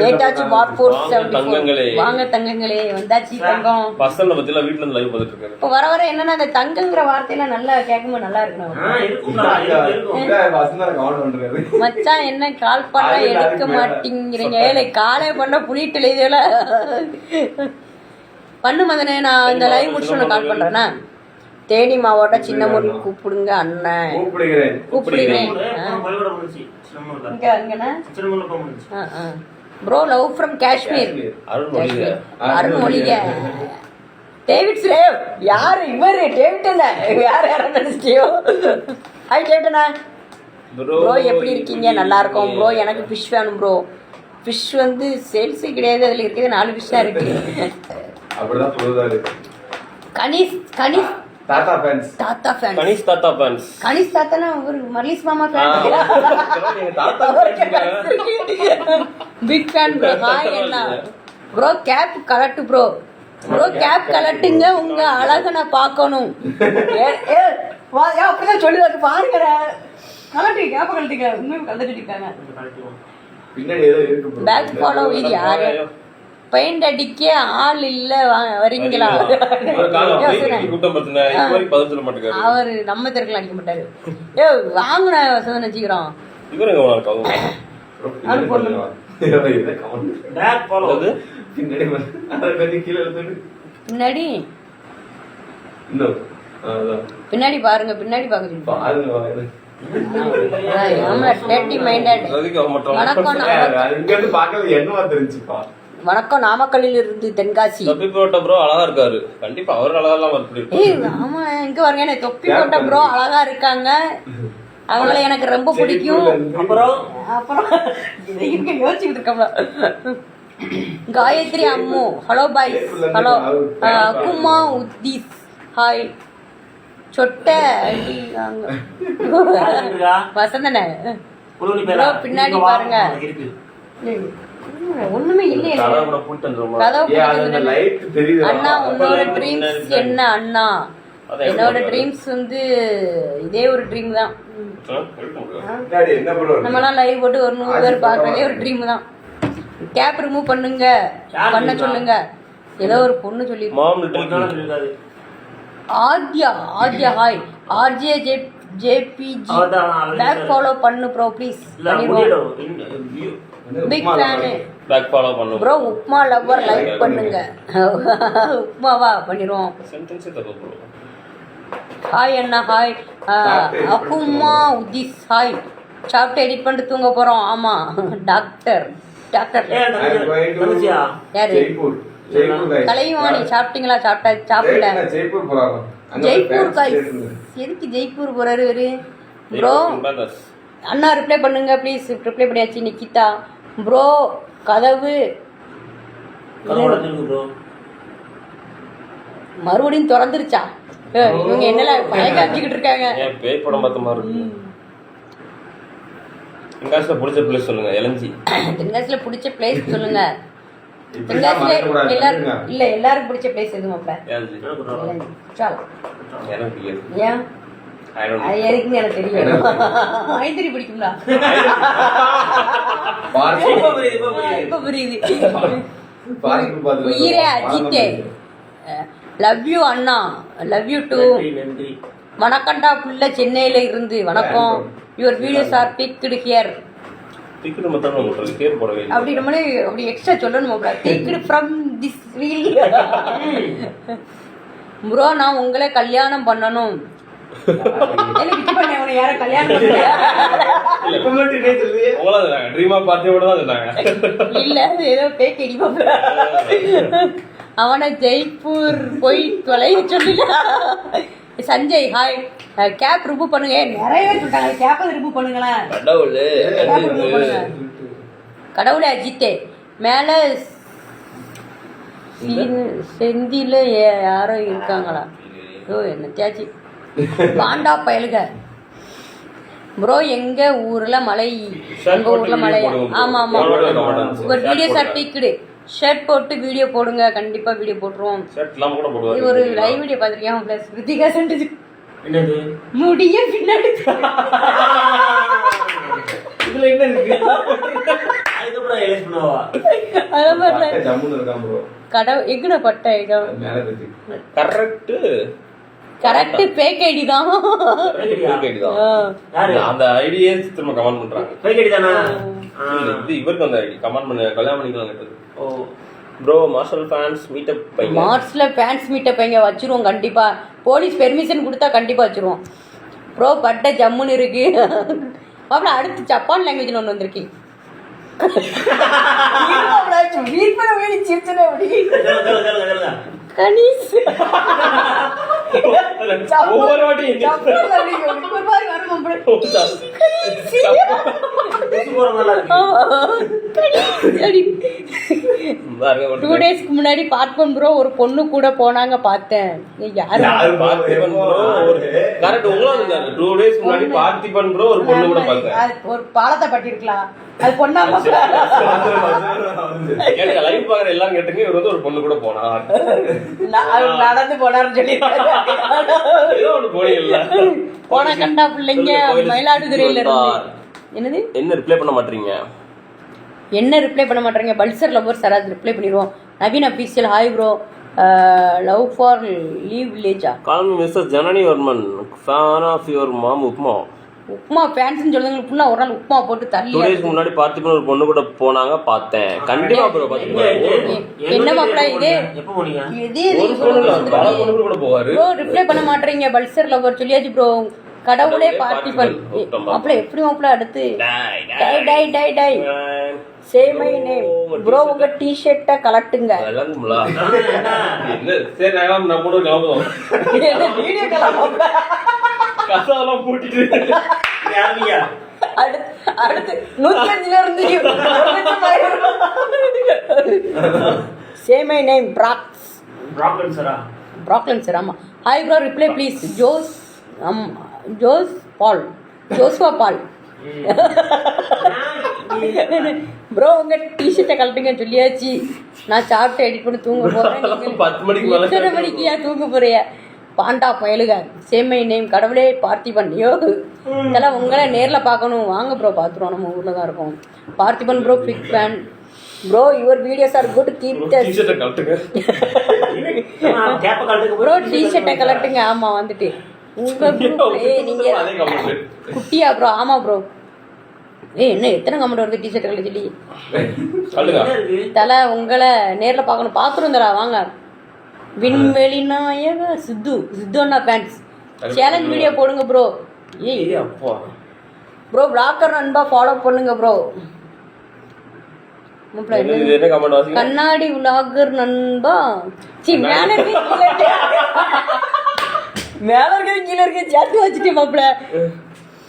நேதாச்சு பார் 474. வாங்க தங்கங்களே, வந்தாச்சு தங்கம். பசங்க பத்தில வீட்ல இருந்து லைவ் பார்த்துட்டு இருக்காரு. இப்போ வர வர என்னன்னா அந்த தங்கங்கிற வார்த்தையெல்லாம் நல்லா கேட்கும்போது நல்லா இருக்கணும். மச்சான் என்ன கால் பண்ணா எடுக்க மாட்டேங்கிறீங்க? ஏழை காலே பண்ண புளிட்டு இதெல்ல பண்ணு மதனே. நான் இந்த லைவ் முடிச்சு கால் பண்றேன்னா தேனி மாவட்டம் சின்ன முருகன் கூப்பிடுங்க அண்ணன். கூப்பிடுகிறேன். Bro love from Kashmir. Arun ஒளிக. அருண் ஒளிக. டேவிட் ஸ்லேவ் யாரு இவரு? டேவிட் இல்ல யார் யாரும் நினைச்சிட்டியோ. ஹாய் டேவிட்ண்ணா. ப்ரோ எப்படி இருக்கீங்க? நல்லா இருக்கோம் ப்ரோ. எனக்கு ஃபிஷ் வேணும் ப்ரோ. ஃபிஷ் வந்து சேல்ஸே கிடையாது, அதில் இருக்கிறது 4 ஃபிஷ் தான் இருக்கு. அப்படிதான் சொல்லுதாரு. கனிஷ் கனிஷ் தாத்தா ஃபேன்ஸ். தாத்தா ஃபேன். கனிஷ் தாத்தா ஃபேன்ஸ். கனிஷ் தாத்தானா ஒரு மர்லிஸ் மாமா ஃபேன். நீங்க தாத்தா பிக் ஃபேன் ப்ரோ. ஹாய் அண்ணா. ப்ரோ கேப் கலட்டு ப்ரோ. ப்ரோ கேப் கலட்டுங்க, உங்க அழக நான் பார்க்கணும். அப்படிதான் சொல்லுவாரு பாருங்க. கலட்டு கேப்ப கலட்டுங்க. உண்மையை கலந்துட்டு இருக்காங்க. பின்னாடி ஏதோ இருக்கு bro. பேக் ஃபாலோ இது யாரு? பெயிண்ட் அடிக்க ஆள் இல்ல, வரீங்களா? அவரு நம்ம தெருக்குல அடிக்க மாட்டாரு. ஏ வாங்கின வசதி வச்சுக்கிறோம். பேக் ஃபாலோ பின்னாடி அதை பத்தி கீழே எடுத்துட்டு பின்னாடி இன்னும் அதான் பின்னாடி பாருங்க. பின்னாடி பாக்குறீங்க. பாருங்க பாருங்க. ஆமா டேட்டி மைண்டட். வணக்கம் இங்க இருந்து பார்க்கறது என்னவா தெரிஞ்சுப்பா. வணக்கம் நாமக்கல்லில் இருந்து தென்காசி. தொப்பி போட்ட ப்ரோ அழகா இருக்காரு. கண்டிப்பா அவர் அழகா எல்லாம் வரப்படி. ஆமா இங்க பாருங்க, எனக்கு தொப்பி போட்ட ப்ரோ அழகா இருக்காங்க. அவங்கள எனக்கு ரொம்ப பிடிக்கும். அப்புறம் அப்புறம் இங்க யோசிச்சுட்டு இருக்கோம்ல. Gayathri Ammu hello bye. Hello குமா உத்தீஸ் ஹாய். சொட்டை வசந்தன ப்ரோ பின்னாடி பாருங்க. ஒண்ணுமே இல்லையே. அண்ணா உன்னோட ட்ரீம்ஸ் என்ன? அண்ணா என்னோட ட்ரீம்ஸ் வந்து இதே ஒரு ட்ரீம் தான். நம்மளாம் லைவ் போட்டு ஒரு 100 பேர் பார்க்கறதே ஒரு ட்ரீம் தான். கேப் ரிமூவ் பண்ணுங்க, பண்ண சொல்லுங்க. ஏதோ ஒரு பொண்ணு சொல்லி Aadhya. Aadhya hi. RJ JBG back follow பண்ணு bro please. Big fan. Back follow பண்ணு ப்ரோ. உப்மா லவர் லைக் பண்ணுங்க. உப்மாவா பண்ணிடுவோம். சென்டென்ஸே தப்பு ப்ரோ. ஹாய் அண்ணா ஹாய். அப்புமா உதிஸ் ஹாய். சாப்பிட்டு எடிட் பண்ணிட்டு தூங்க போறோம். ஆமா டாக்டர் டாக்டர் யாரு? கலைவாணி சாப்பிட்டீங்களா? சாப்பிட்டேன். ஜெய்ப்பூர் காய்ஸ். எதுக்கு ஜெய்ப்பூர் போறாரு இவரு? ப்ரோ அண்ணா ரிப்ளை பண்ணுங்க ப்ளீஸ். ரிப்ளை பண்ணியாச்சு. நிக்கிதா ப்ரோ கதவு மறுபடியும் திறந்துருச்சா? இவங்க என்னெல்லாம் பயங்க அடிச்சுக்கிட்டு இருக்காங்க. பேய் படம் பார்த்த மாதிரி இருக்கு. தென்காசில பிடிச்ச பிளேஸ் சொல்லுங்க. எலஞ்சி. தென்காசில பிடிச்ச பிளேஸ் சொல்லுங்க. தென்காசில எல்லாரும் இல்ல, எல்லாரும் பிடிச்ச பிளேஸ் எதுவும் அப்ப எலஞ்சி. எனக்கு ஏன் எதுக்குன்னு எனக்கு தெரியும். ஐந்தரி பிடிக்கும்டா. இப்ப புரியுது. உயிரே அஜித்தே. லவ் யூ அண்ணா. Love you too. வணக்கம்டா புள்ள சென்னையில இருந்து. வணக்கம். Your videos are picked here. Ticket மட்டும் உங்களுக்கு பேர் போடவே இல்லை. அப்படி நம்மளே அப்படி எக்ஸ்ட்ரா சொல்லணும். Ticket from this reel. Bro நான் உங்களை கல்யாணம் பண்ணணும். யார கல்யாணம் ட்ரீமா பார்ட்டியோட தான் சொன்னாங்க. இல்ல ஏதோ பேக் அடிப்பாங்க. அவனை ஜெய்ப்பூர் போய் தொலைய சொல்லுங்க. சஞ்சய் ஹாய். கேப் ரிமூவ் பண்ணுங்க. நிறைய பேர் சொல்லிட்டாங்க கேப்பை ரிமூவ் பண்ணுங்களேன். கடவுளே அஜித்தே. மேல செந்தில யாரோ இருக்காங்களா? ஓ என்ன தியாச்சி பாண்டா பயலுக. ப்ரோ எங்க ஊர்ல மழை? எங்க ஊர்ல மழை? ஆமா ஆமா. ஒரு வீடியோ சர்டிஃபிகேட் ஷர்ட் போட்டு வீடியோ போடுங்க. கண்டிப்பா வீடியோ போட்டுருவோம். இது ஒரு லைவ் வீடியோ பாத்திருக்கேன். பிளஸ் கிருத்திகா சென்டர் முடிய பின்னாடி இதுல என்ன இருக்கு? அதுக்கப்புறம் எலிஸ் பண்ணுவா. அத மாதிரி கடவுள் எங்கட பட்ட கரெக்ட் கரெக்ட் பேக் ஐடி தான். அந்த ஐடியே திரும்ப கமெண்ட் பண்றாங்க. பேக் ஐடி தானா? இது இவருக்கு அந்த ஐடி கமெண்ட் பண்ண கல்யாணம் பண்ணிக்கலாம் கேட்டது. ஓ ப்ரோ மார்ஷல் ஃபேன்ஸ் மீட்டப் பையங்க. மார்ச்ல ஃபேன்ஸ் மீட்டப் பையங்க வச்சிருவோம் கண்டிப்பா. போலீஸ் பெர்மிஷன் கொடுத்தா கண்டிப்பா வச்சிருவோம். ப்ரோ பட்ட ஜம்முன்னு இருக்கு. பாப்பல அடுத்து ஜப்பான் லாங்குவேஜ்ல ஒன்று வந்திருக்கு. ரீட் பண்ண வேண்டி சிரிச்சனே அப்படி சொல்லுங்க. கணீஸ் ஒவ்வொரு வாட்டி ஒரு மாதிரி வரும் நம்மள புசு போற நல்லா இருக்கு. 2 டேஸ்க்கு முன்னாடி பார்ப்பன் ப்ரோ ஒரு பொண்ணு கூட போனாங்க பார்த்தேன். யாரு கரெக்ட் உங்களுக்கு 2 டேஸ் முன்னாடி பார்த்திபன் ப்ரோ ஒரு பொண்ணு கூட பார்த்தேன். ஒரு பாலத்தை பட்டிருக்கலாம். அது பொண்ணா கேளுங்க லைவ் பாக்குற எல்லாரும் கேட்டுங்க இவர் வந்து ஒரு பொண்ணு கூட போனா நடந்து போனாருன்னு சொல்லி ஏதோ ஒண்ணு போனீங்கல்ல போன கண்டா பிள்ளைங்க மயிலாடுதுறையில இருந்து என்னது என்ன ரிப்ளை பண்ண மாட்டீங்க? என்ன ரிப்ளை பண்ண மாட்டேங்க? பல்சர் லவ்வர்ஸ் யாராவது ரிப்ளை பண்ணிடுவோம். Naveen official hi bro love for leave வில்லேஜா call me mister Janani Varman fan of your mom upma. Upma ஃபேன்ஸ்னு சொல்லுங்க ஃபுல்லா ஒரு நாள் உப்மா போட்டு தள்ளி 2 டேஸ்க்கு முன்னாடி பார்த்திபன் ஒரு பொண்ணு கூட போனாங்க பார்த்தேன். கண்டிப்பா ப்ரோ பார்த்திபன் என்ன மாப்ள இது எப்போ போனீங்க? இதே ஒரு பொண்ணு இல்ல பல பொண்ணு கூட போவாரு. ப்ரோ ரிப்ளை பண்ண மாட்டீங்க. பல்சர் லவ்வர் சொல்லியாச்சு ப்ரோ. கடவுளே பார்த்திபன் மாப்ள எப்படி மாப்ள அடுத்து டை டை டை சே மை நேம் ப்ரோ. உங்க டி-ஷர்ட்ட கலட்டுங்க. விளங்கும்ல என்ன சரி நான் கூட கிளம்புவோம். என்ன வீடியோ கலமா கசாலாம் பூட்டிட்டு யாருங்க? அடுத்து 105ல இருந்து சே மை நேம் ப்ராப்ளம் சாரா? ப்ராக்லன் சார். ஆமா hi bro reply please Jose Paul Joshua Paul bro உங்க டி-ஷர்ட்டை கழட்டுங்கன்னு சொல்லியாச்சு. நான் சாப்பிட்டு எடிட் பண்ணி தூங்க போறேன். 10 மணிக்கு மேல எத்தனை மணிக்கு ஏன் தூங்க போறிய? பாண்டா பயலுக சேமை நேம் கடவுளே பார்த்திபன். யோ இதெல்லாம் உங்களை நேர்ல பார்க்கணும். வாங்க ப்ரோ பார்த்துருவோம். நம்ம ஊர்ல தான் இருக்கோம். Parthiban bro big fan bro. Your videos are good keep that. டி-ஷர்ட்டை கழட்டுங்க கேப்ப கழட்டுங்க ப்ரோ டி-ஷர்ட்டை கலட்டுங்க. ஆமா வந்துட்டு உங்க குரூப்ல நீங்க குட்டியா ப்ரோ? ஆமா ப்ரோ. என்ன எத்தனை கமெண்ட் வருது டி-ஷர்ட் கழட்டி சொல்லி கழட்டுங்க. தலை உங்களை நேர்ல பார்க்கணும். பார்த்துருவோம் தரா வாங்க. விண்வெளி நாயக சித்து அண்ணா ஃபேன்ஸ் சேலஞ்ச் வீடியோ போடுங்க ப்ரோ. ஏய் அப்பா ப்ரோ பிளாக்கர் நண்பா ஃபாலோ பண்ணுங்க ப்ரோ. என்ன கமெண்ட் வாசிங்க? கண்ணாடி விளாகர் நண்பா. சி மேல இருக்கு கீழ இருக்கு. மேல இருக்கு கீழ இருக்கு சேர்த்து வச்சிட்டே மாப்ள.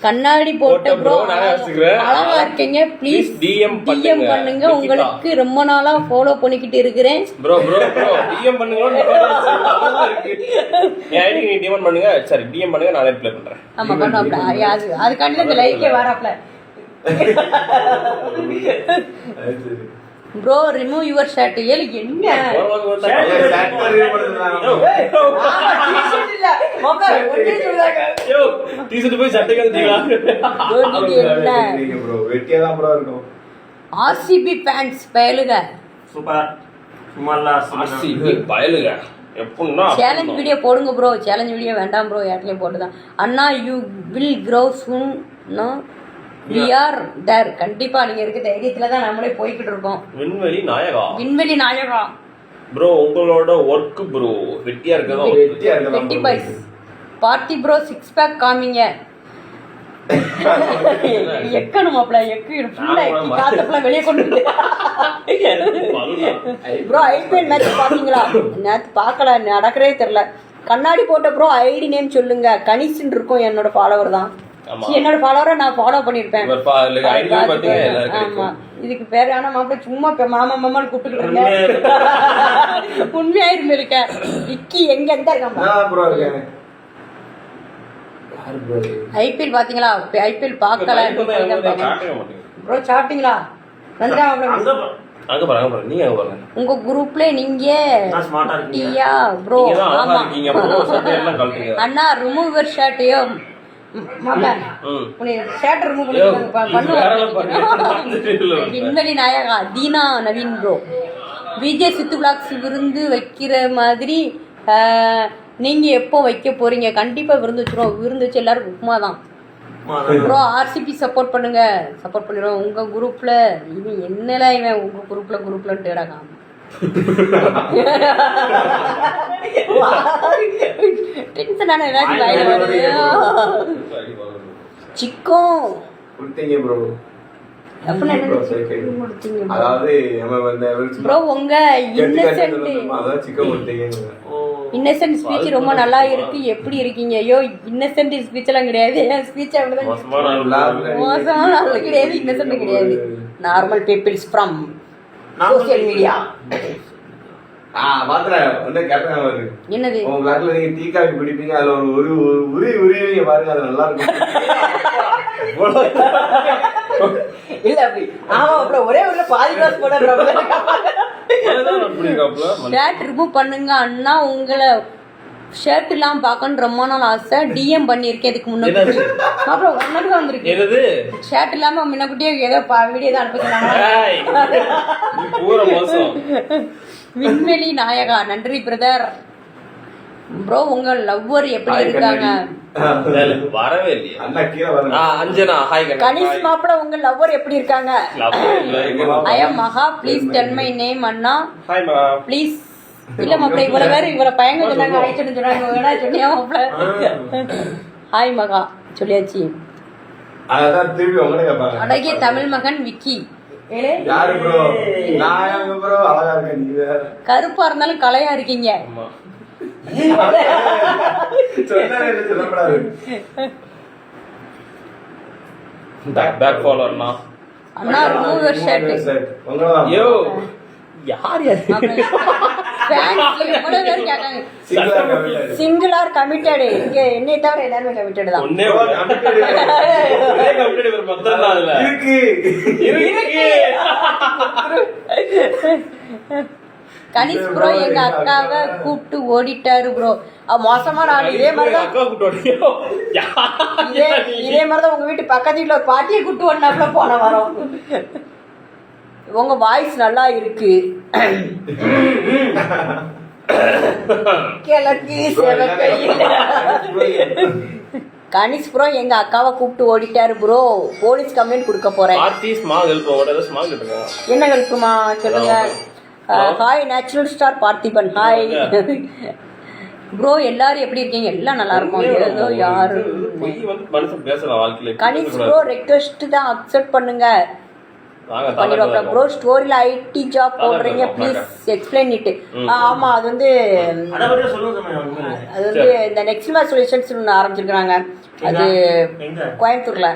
கண்ணாடி போட்ட ப்ரோ அழகா இருக்கீங்க. ப்ளீஸ் டிஎம் பண்ணுங்க. உங்களுக்கு ரொம்ப நாளா ஃபாலோ பண்ணிக்கிட்டு இருக்கிறேன். ப்ரோ டிஎம் பண்ணுங்க. ஐடி நீ டிஎம் பண்ணுங்க. சரி டிஎம் பண்ணுங்க நான் ரிப்ளை பண்றேன். ஆமா பண்ணாப்ல. அது கண்ணுல இந்த லைக்கே வராப்ல. Bro remove your shirt. ஏல என்ன டி-ஷர்ட் போய் சட்டை கழட்டிங்களா? ப்ரோ வெட்டியா தான் ப்ரோ இருக்கும். ஆர்சிபி ஃபேன்ஸ் பயலுக சூப்பர் சும்மாலா ஆர்சிபி பயலுக எப்பன்னா சேலஞ்ச் வீடியோ போடுங்க ப்ரோ. சேலஞ்ச் வீடியோ வேண்டாம் ப்ரோ. ஏற்கனவே போட்டுதான். அண்ணா you will grow soon. No we are there. கண்டிப்பா நீங்க இருக்க தைரியத்துல தான் நம்மளே போய்கிட்டு இருக்கோம். விண்வெளி நாயகா ப்ரோ உங்களோட ஒர்க் ப்ரோ வெட்டியா இருக்கதா? 25 பார்ட்டி ப்ரோ 6 பேக் காமிங்க. எக்கணும் மாப்ள எக்கு ஃபுல்லா எக்கி காத்தப்பல வெளிய கொண்டு வந்து. ப்ரோ ஐபிஎல் மேட்ச் பாத்தீங்களா? நேத்து பார்க்கல நடக்கறே தெரியல. கண்ணாடி போட்ட ப்ரோ ஐடி நேம் சொல்லுங்க. கனிஷ்ன்னு இருக்கும். என்னோட ஃபாலோவர் தான். என்னோட ஃபாலோவரை நான் ஃபாலோ பண்ணிருப்பேன். ஆமா இதுக்கு பேர் ஆனா மாப்பிள்ள சும்மா மாமா மாமான்னு கூப்பிட்டுக்கிட்டு இருந்தேன். உண்மையாயிருமே இருக்க விக்கி எங்க இருந்தா இருக்காங்க. ஐபிஎல் பாத்தீங்களா? ஐபிஎல் பாக்கல ப்ரோ. சாப்பிட்டீங்களா? நன்றா உங்க குரூப்ல நீங்க ப்ரோ. ஆமா அண்ணா ரிமூவர் ஷர்ட்டையோ விண்வெளி நாயகா தீனா நவீன் ப்ரோ. விஜய் சித்து பிளாக்ஸ் விருந்து வைக்கிற மாதிரி நீங்க எப்போ வைக்க போறீங்க? கண்டிப்பா விருந்து வச்சிருவோம். விருந்து வச்சு எல்லாரும் உப்புமா தான் ப்ரோ. ஆர்சிபி சப்போர்ட் பண்ணுங்க. சப்போர்ட் பண்ணிடுவோம். உங்க குரூப்ல இவன் என்னல இவன் உங்க குரூப்லன்ட்டு கிடக்காம சிக்கோ அப்படின்னு bro, சரி, என்ன சரி. முடிச்சீங்க bro? அதாவது நம்ம வந்து விழிச்சு ப்ரோ உங்க இன்னசென்ட் அதான் சிக்கன் போட்டீங்க. இன்னசென்ட் ஸ்பீச் ரொம்ப நல்லா இருக்கு. எப்படி இருக்கீங்க? ஐயோ இன்னசென்ட் ஸ்பீச் எல்லாம் கிடையாது. என் ஸ்பீச் அப்படிதான் மோசமான ஆளு கிடையாது. இன்னசென்ட் கிடையாது. Normal peoples from social media. மாத்திர வந்து கேட்டாங்க அவரு. என்னது? உங்க பிளாக்ல நீங்க டீ காஃபி குடிப்பீங்க, அதுல ஒரு உருவிங்க பாருங்க, அது நல்லா இருக்கும். இல்ல அப்படி ஆமா அப்புறம் ஒரே ஒரு பாதி கிளாஸ் போடுறோம். ஷர்ட் ரிமூவ் பண்ணுங்க அண்ணா. உங்களை ஷர்ட் இல்லாம பார்க்கணும் ரொம்ப நாள் ஆசை. டிஎம் பண்ணியிருக்கேன் இதுக்கு முன்னாடி. அப்புறம் உனக்கு தான் வந்திருக்கு ஷர்ட் இல்லாம முன்னக்குட்டியே ஏதோ வீடியோ தான் அனுப்பிச்சுனாங்க. விண்வெளி நாயகா நன்றி பிரதர். ப்ரோ உங்க லவ்வர் எப்படி இருக்காங்க? வரவே இல்லையா அண்ணா கீழே வரணும். அஞ்சனா ஹாய் கனிஷ் மாப்பிள உங்க லவ்வர் எப்படி இருக்காங்க? ஐ அம் மகா please tell my name Anna. Hi மகா ப்ளீஸ். இல்ல மாப்பிள இவ்வளவு பேர் இவரை பயங்க சொன்னாங்க. ஆயிடுச்சுன்னு சொன்னாங்க. வேணா சொன்னியா மாப்பிள? ஹாய் மகா சொல்லியாச்சு. அதான் திருப்பி உங்களே கேட்பாங்க. அழகிய தமிழ் மகன் விக்கி. யாரு ப்ரோ? நான் எங்க ப்ரோ அழகா இருக்கேன், நீ வேற. கருப்பா இருந்தாலும் கலையா இருக்கீங்க. சொன்னாரே இல்ல, சொல்லப்படாது. பேக் ஃபாலோவர் அண்ணா. அண்ணா ரிமூவ் யுவர் ஷர்ட். யோ யார் யார் எவ்வளவு பேர் கேட்டாங்க. Single or committed? இங்க என்னை தவிர எல்லாருமே கமிட்டட் தான். ஒண்ணே கமிட்டட் ஒரு மொத்தம் தான் அதுல இருக்கு. கனிஷ் ப்ரோ எங்க அக்காவை கூப்பிட்டு ஓடிட்டாரு ப்ரோ. மோசமான ஆளு. இதே மாதிரிதான் இதே மாதிரிதான் உங்க வீட்டு பக்கத்து வீட்டுல ஒரு பாட்டியை கூப்பிட்டு ஓடினாப்புல போன வாரம். உங்க வாய்ஸ் நல்லா இருக்கு. கிழக்கு செவக்கையில். கனிஷ் ப்ரோ எங்க அக்காவை கூப்பிட்டு ஓடிட்டாரு ப்ரோ. போலீஸ் கம்ப்ளைண்ட் கொடுக்க போறேன். என்ன ஹெல்ப்புமா சொல்லுங்க. Hi natural star Parthiban. Hi bro எல்லாரும் எப்படி இருக்கீங்க? எல்லாம் நல்லா இருக்கும். ஏதோ யாரு கனிஷ் ப்ரோ ரெக்வெஸ்ட் தான் அக்செப்ட் பண்ணுங்க. பண்ணிடுவாங்க ப்ரோ. ஸ்டோரியில ஐடி ஜாப் போடுறீங்க ப்ளீஸ் எக்ஸ்பிளைன் இட். ஆமா அது வந்து இந்த நெக்ஸ்ட் மேட்ச் சொல்யூஷன்ஸ் ஒன்று ஆரம்பிச்சிருக்கிறாங்க. அது கோயம்புத்தூர்ல.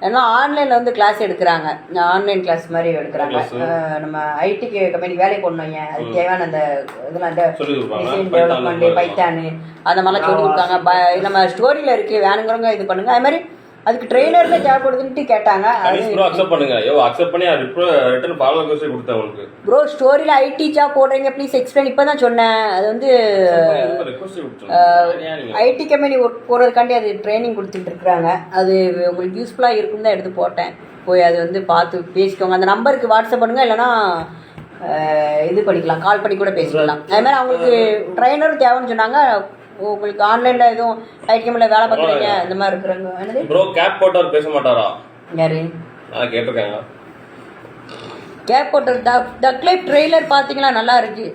ஏன்னா ஆன்லைன்ல வந்து கிளாஸ் எடுக்கிறாங்க. ஆன்லைன் கிளாஸ் மாதிரி எடுக்கிறாங்க. நம்ம ஐடிக்கு கம்பெனி வேலைக்கு போடணும். அதுக்கு தேவையான அந்த இதெல்லாம் அந்த டிசைன் டெவலப்மெண்ட் பைத்தானு அந்த மாதிரிலாம் சொல்லி கொடுத்தாங்க. நம்ம ஸ்டோரியில இருக்கு வேணுங்கிறவங்க இது பண்ணுங்க. அது மாதிரி அதுக்கு ட்ரெய்னர்ல தேவைப்படுதுன்னு கேட்டாங்க. ப்ரோ ஸ்டோரியில ஐடி ஜாப் போடுறீங்க ப்ளீஸ் எக்ஸ்பிளைன். இப்பதான் சொன்னேன். அது வந்து ஐடி கம்பெனி ஒர்க் போறதுக்காண்டி அது ட்ரைனிங் கொடுத்துட்டு இருக்காங்க. அது உங்களுக்கு யூஸ்ஃபுல்லா இருக்குன்னு தான் எடுத்து போட்டேன். போய் அது வந்து பார்த்து பேசிக்கோங்க. அந்த நம்பருக்கு வாட்ஸ்அப் பண்ணுங்க. இல்லைன்னா இது பண்ணிக்கலாம், கால் பண்ணி கூட பேசிக்கலாம். அது மாதிரி அவங்களுக்கு ட்ரைனர் தேவைன்னு சொன்னாங்க. உங்களுக்கு ஆன்லைன்ல எதுவும் ஐடிஎம்ல வேலை பார்க்குறீங்க இந்த மாதிரி இருக்கிறவங்க. என்னது ப்ரோ கேப் போட்டவர் பேச மாட்டாரா? யாரு? நான் கேட்டிருக்கேன். கேப் போட்டவர் டக் லைஃப் ட்ரெய்லர் பாத்தீங்களா? நல்லா இருக்கு.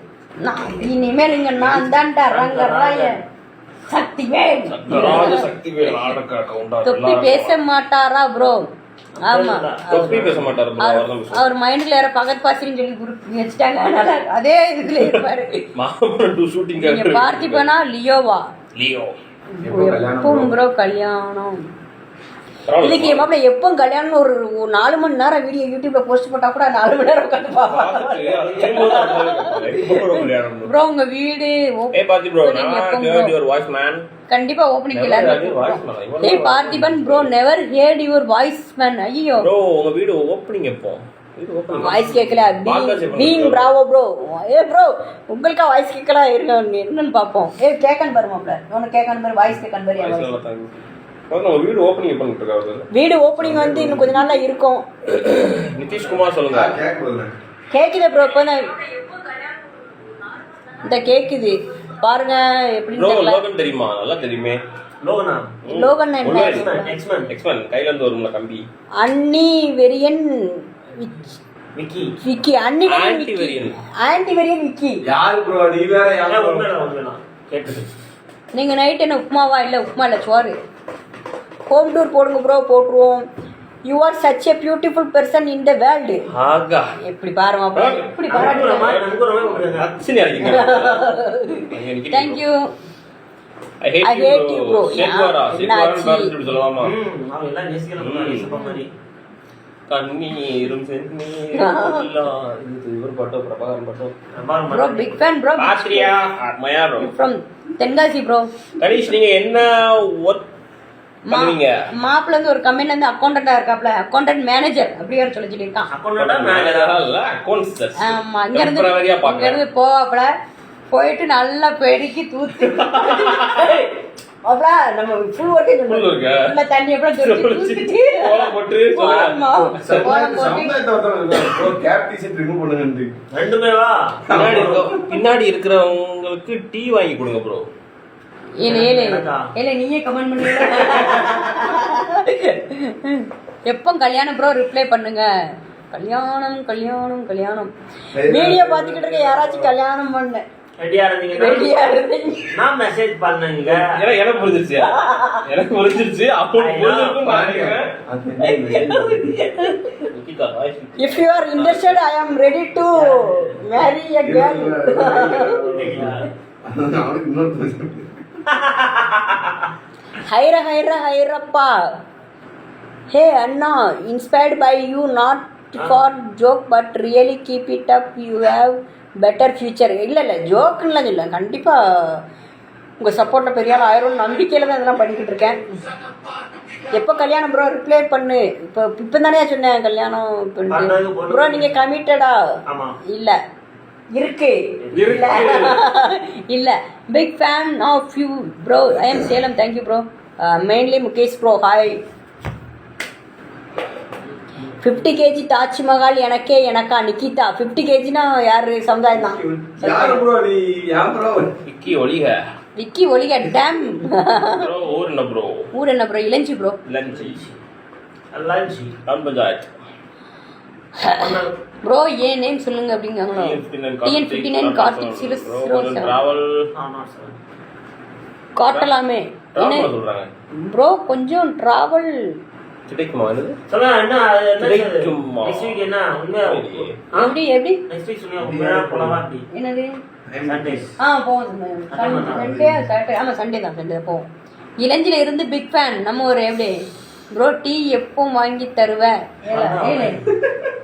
இனிமேல் இங்க நான் தான்டா ரங்கராய சக்திவேல். தொப்பி பேச மாட்டாரா ப்ரோ? ஆமா தொப்பி பேச மாட்டாரு ப்ரோ. அவர் மைண்ட்ல யார பகத் பாசின்னு சொல்லி குரூப் வச்சிட்டாங்க. அதே இதுல இருப்பாரு. மாமன் டு ஷூட்டிங் நீங்க பார்த்திபனா லியோவா? லியோ. எப்போ ப்ரோ கல்யாணம்? இன்னைக்கு மாப்பிள எப்போ கல்யாணம்? ஒரு 4 மணி நேரம் வீடியோ யூடியூப்ல போஸ்ட் போட்டா கூட 4 மணி நேரம் உட்காந்து பாப்பாங்க ப்ரோ. உங்க வீடு கண்டிப்பா ஓபனிங் எல்லாரும். ஏய் Parthiban bro never heard your voice man. ஐயோ ப்ரோ உங்க வீடு ஓபனிங் எப்போ? வாய்ஸ் கேட்கல. Being bravo bro. ஏ ப்ரோ உங்களுக்கா வாய்ஸ் கேட்கல? இருங்க என்னன்னு பாப்போம். ஏ கேட்கணும் பாரு மாப்பிள. உனக்கு கேட்கணும் பாரு வாய்ஸ் கேட்கணும் பாரு. வீடு ஓபனிங் எப்போ இருக்காது? வீடு ஓபனிங் வந்து இன்னும் கொஞ்ச நாள்ல இருக்கும். நிதிஷ்குமார் சொல்லுங்க. கேக்குது ப்ரோ. இப்போ இந்த கேக்குது பாருங்க எப்படி தெரியல. லோகன் தெரியுமா? நல்லா தெரியுமே. லோகனா? லோகன் என்ன? எக்ஸ்மேன் கையில இருந்து வரும்ல கம்பி. அன்னி வெரியன் விக்கி. விக்கி அன்னி ஆன்டி வெரியன். ஆன்டி வெரியன் விக்கி. யாரு ப்ரோ நீ வேற? யாரா உண்மையா கேக்குது. நீங்க நைட் என்ன உப்புமாவா? இல்ல உப்புமா இல்ல சோறு. ஹோம் டூர் போடுங்க ப்ரோ. போட்டுருவோம். You are such a beautiful person in the world. ஆகா எப்படி பாருமா எப்படி நம்புற மாதிரி பாராட்டு. நம்புற மாதிரி கொடுங்க. அச்சனி அடிங்க. Thank you. I hate I hate you you, bro. bro. சேத்வாரா என்னாச்சு? சேத்வாரா சொல்லலாமா? அவங்க எல்லாம் நேசிக்கலாம் நேசிப்ப மாதிரி. கண்ணீரும் சென்னீரும் இது ஒரு பாட்டோ பிரபாகரன் பாட்டோ. Bro big fan bro. பாத்ரியா மயாரோ ஃப்ரம் தென்காசி ப்ரோ. கணேஷ் நீங்க என்ன ஒர்க் பண்ணுவீங்க? மாப்பிள்ள இருந்து ஒரு கம்பெனில இருந்து அக்கௌண்டன்டா இருக்காப்ல, அக்கௌண்டன்ட் மேனேஜர் அப்படி வேற சொல்லிட்டு இருக்கான். அக்கௌண்டன்டா மேனேஜரா இல்ல அக்கவுண்ட்ஸ். ஆமா இங்க இருந்து போவாப்ல, போயிட்டு நல்லா பெருக்கி தூத்து அப்பல நம்ம ஃபுல் ஓட்டி இல்ல தண்ணி எப்பறம் தூத்திட்டு கோலம் போட்டு ஆமா கோலம் போட்டு கேப் டீ-ஷர்ட் ரிமூவ் பண்ணுங்க. ரெண்டுமே வா. பின்னாடி இருக்கிறவங்களுக்கு டீ வாங்கி கொடுங்க ப்ரோ. ஏலே நீயே கமெண்ட் பண்ணுங்க. எப்போ கல்யாணம் ப்ரோ ரிப்ளை பண்ணுங்க. கல்யாணம் கல்யாணம் கல்யாணம் வீடியோ பார்த்துக்கிட்டு இருக்க யாராச்சும் கல்யாணம் பண்ண ரெடியா இருந்தீங்க? நான் மெசேஜ் பண்ணேங்க. எனக்கு புரிஞ்சிருச்சு. எனக்கு புரிஞ்சிருச்சு. அப்போ புரிஞ்சிருக்கும் நினைக்கிறேன். If you are interested, I am ready to marry a girl. Hairappa. Hey Anna, inspired by you, not for joke but really keep it up. You have better future. இல்ல ஜோக்குன்னு இல்லை, கண்டிப்பா உங்க சப்போர்ட்ல பெரிய ஆள் ஆயிரம் நம்பிக்கையில தான் இதெல்லாம் பண்ணிக்கிட்டு இருக்கேன். எப்போ கல்யாணம் ப்ரோ ரிப்ளை பண்ணு. இப்போ தானே சொன்னேன் கல்யாணம் ப்ரோ. நீங்க கமிட்டடா? இல்ல இருக்கு இல்ல. Big fan of you bro. I am Salem. Thank you bro. Mainly Mukesh bro hi. 50 kg Taj Mahal எனக்கா நிக்கிதா? 50 kgனா யாரு? சமுதாயம் தான். யாரு ப்ரோ நீ? யார் ப்ரோ? விக்கி ஒளிக டேம் ப்ரோ. ஊர் என்ன ப்ரோ? இளஞ்சி ப்ரோ. லஞ்சி பஞ்சாயத் ப்ரோ ஏன் நேம் சொல்லுங்க அப்படிங்காங்களோ. TN59 கார்த்திக் சிலஸ் டிராவல் காட்டலாமே என்ன சொல்றாங்க ப்ரோ? கொஞ்சம் டிராவல் கிடைக்குமா? சொல்ல என்ன கிடைக்குமா? நெக்ஸ்ட் வீக் என்ன உண்மையா எப்படி நெக்ஸ்ட் வீக் சொன்னா உண்மையா போலாமா? அப்படி என்னது? சண்டே போவோம். Sunday Saturday. ஆமா சண்டே தான். சண்டே போவோம். இளஞ்சில இருந்து பிக் ஃபேன். நம்ம ஒரு எப்படி ப்ரோ டீ எப்போ வாங்கி தருவ?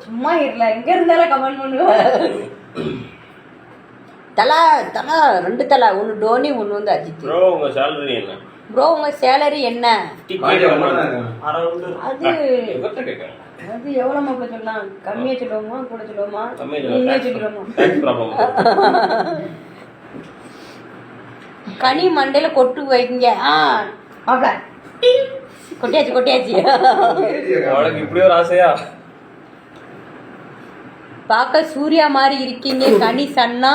சும்மா இல்ல எங்க இருந்தாலும் கமெண்ட் பண்ணுவ. தலா 2 தலா, ஒன்னு டோனி ஒன்னு வந்து அஜித். ப்ரோ உங்க சேலரி என்ன? ப்ரோ உங்க சேலரி என்ன? அது எவ்வளவு மாப்பிள்ள சொல்லலாம்? கம்மியா சொல்லுவோமா கூட சொல்லுவோமா? கம்மியா சொல்லுவோமா? கனி மண்டையில கொட்டு வைங்க. கொட்டியாச்சு. உனக்கு இப்படி ஒரு ஆசையா? பாக்க சூர்யா மாதிரி இருக்கீங்க கனி சன்னா.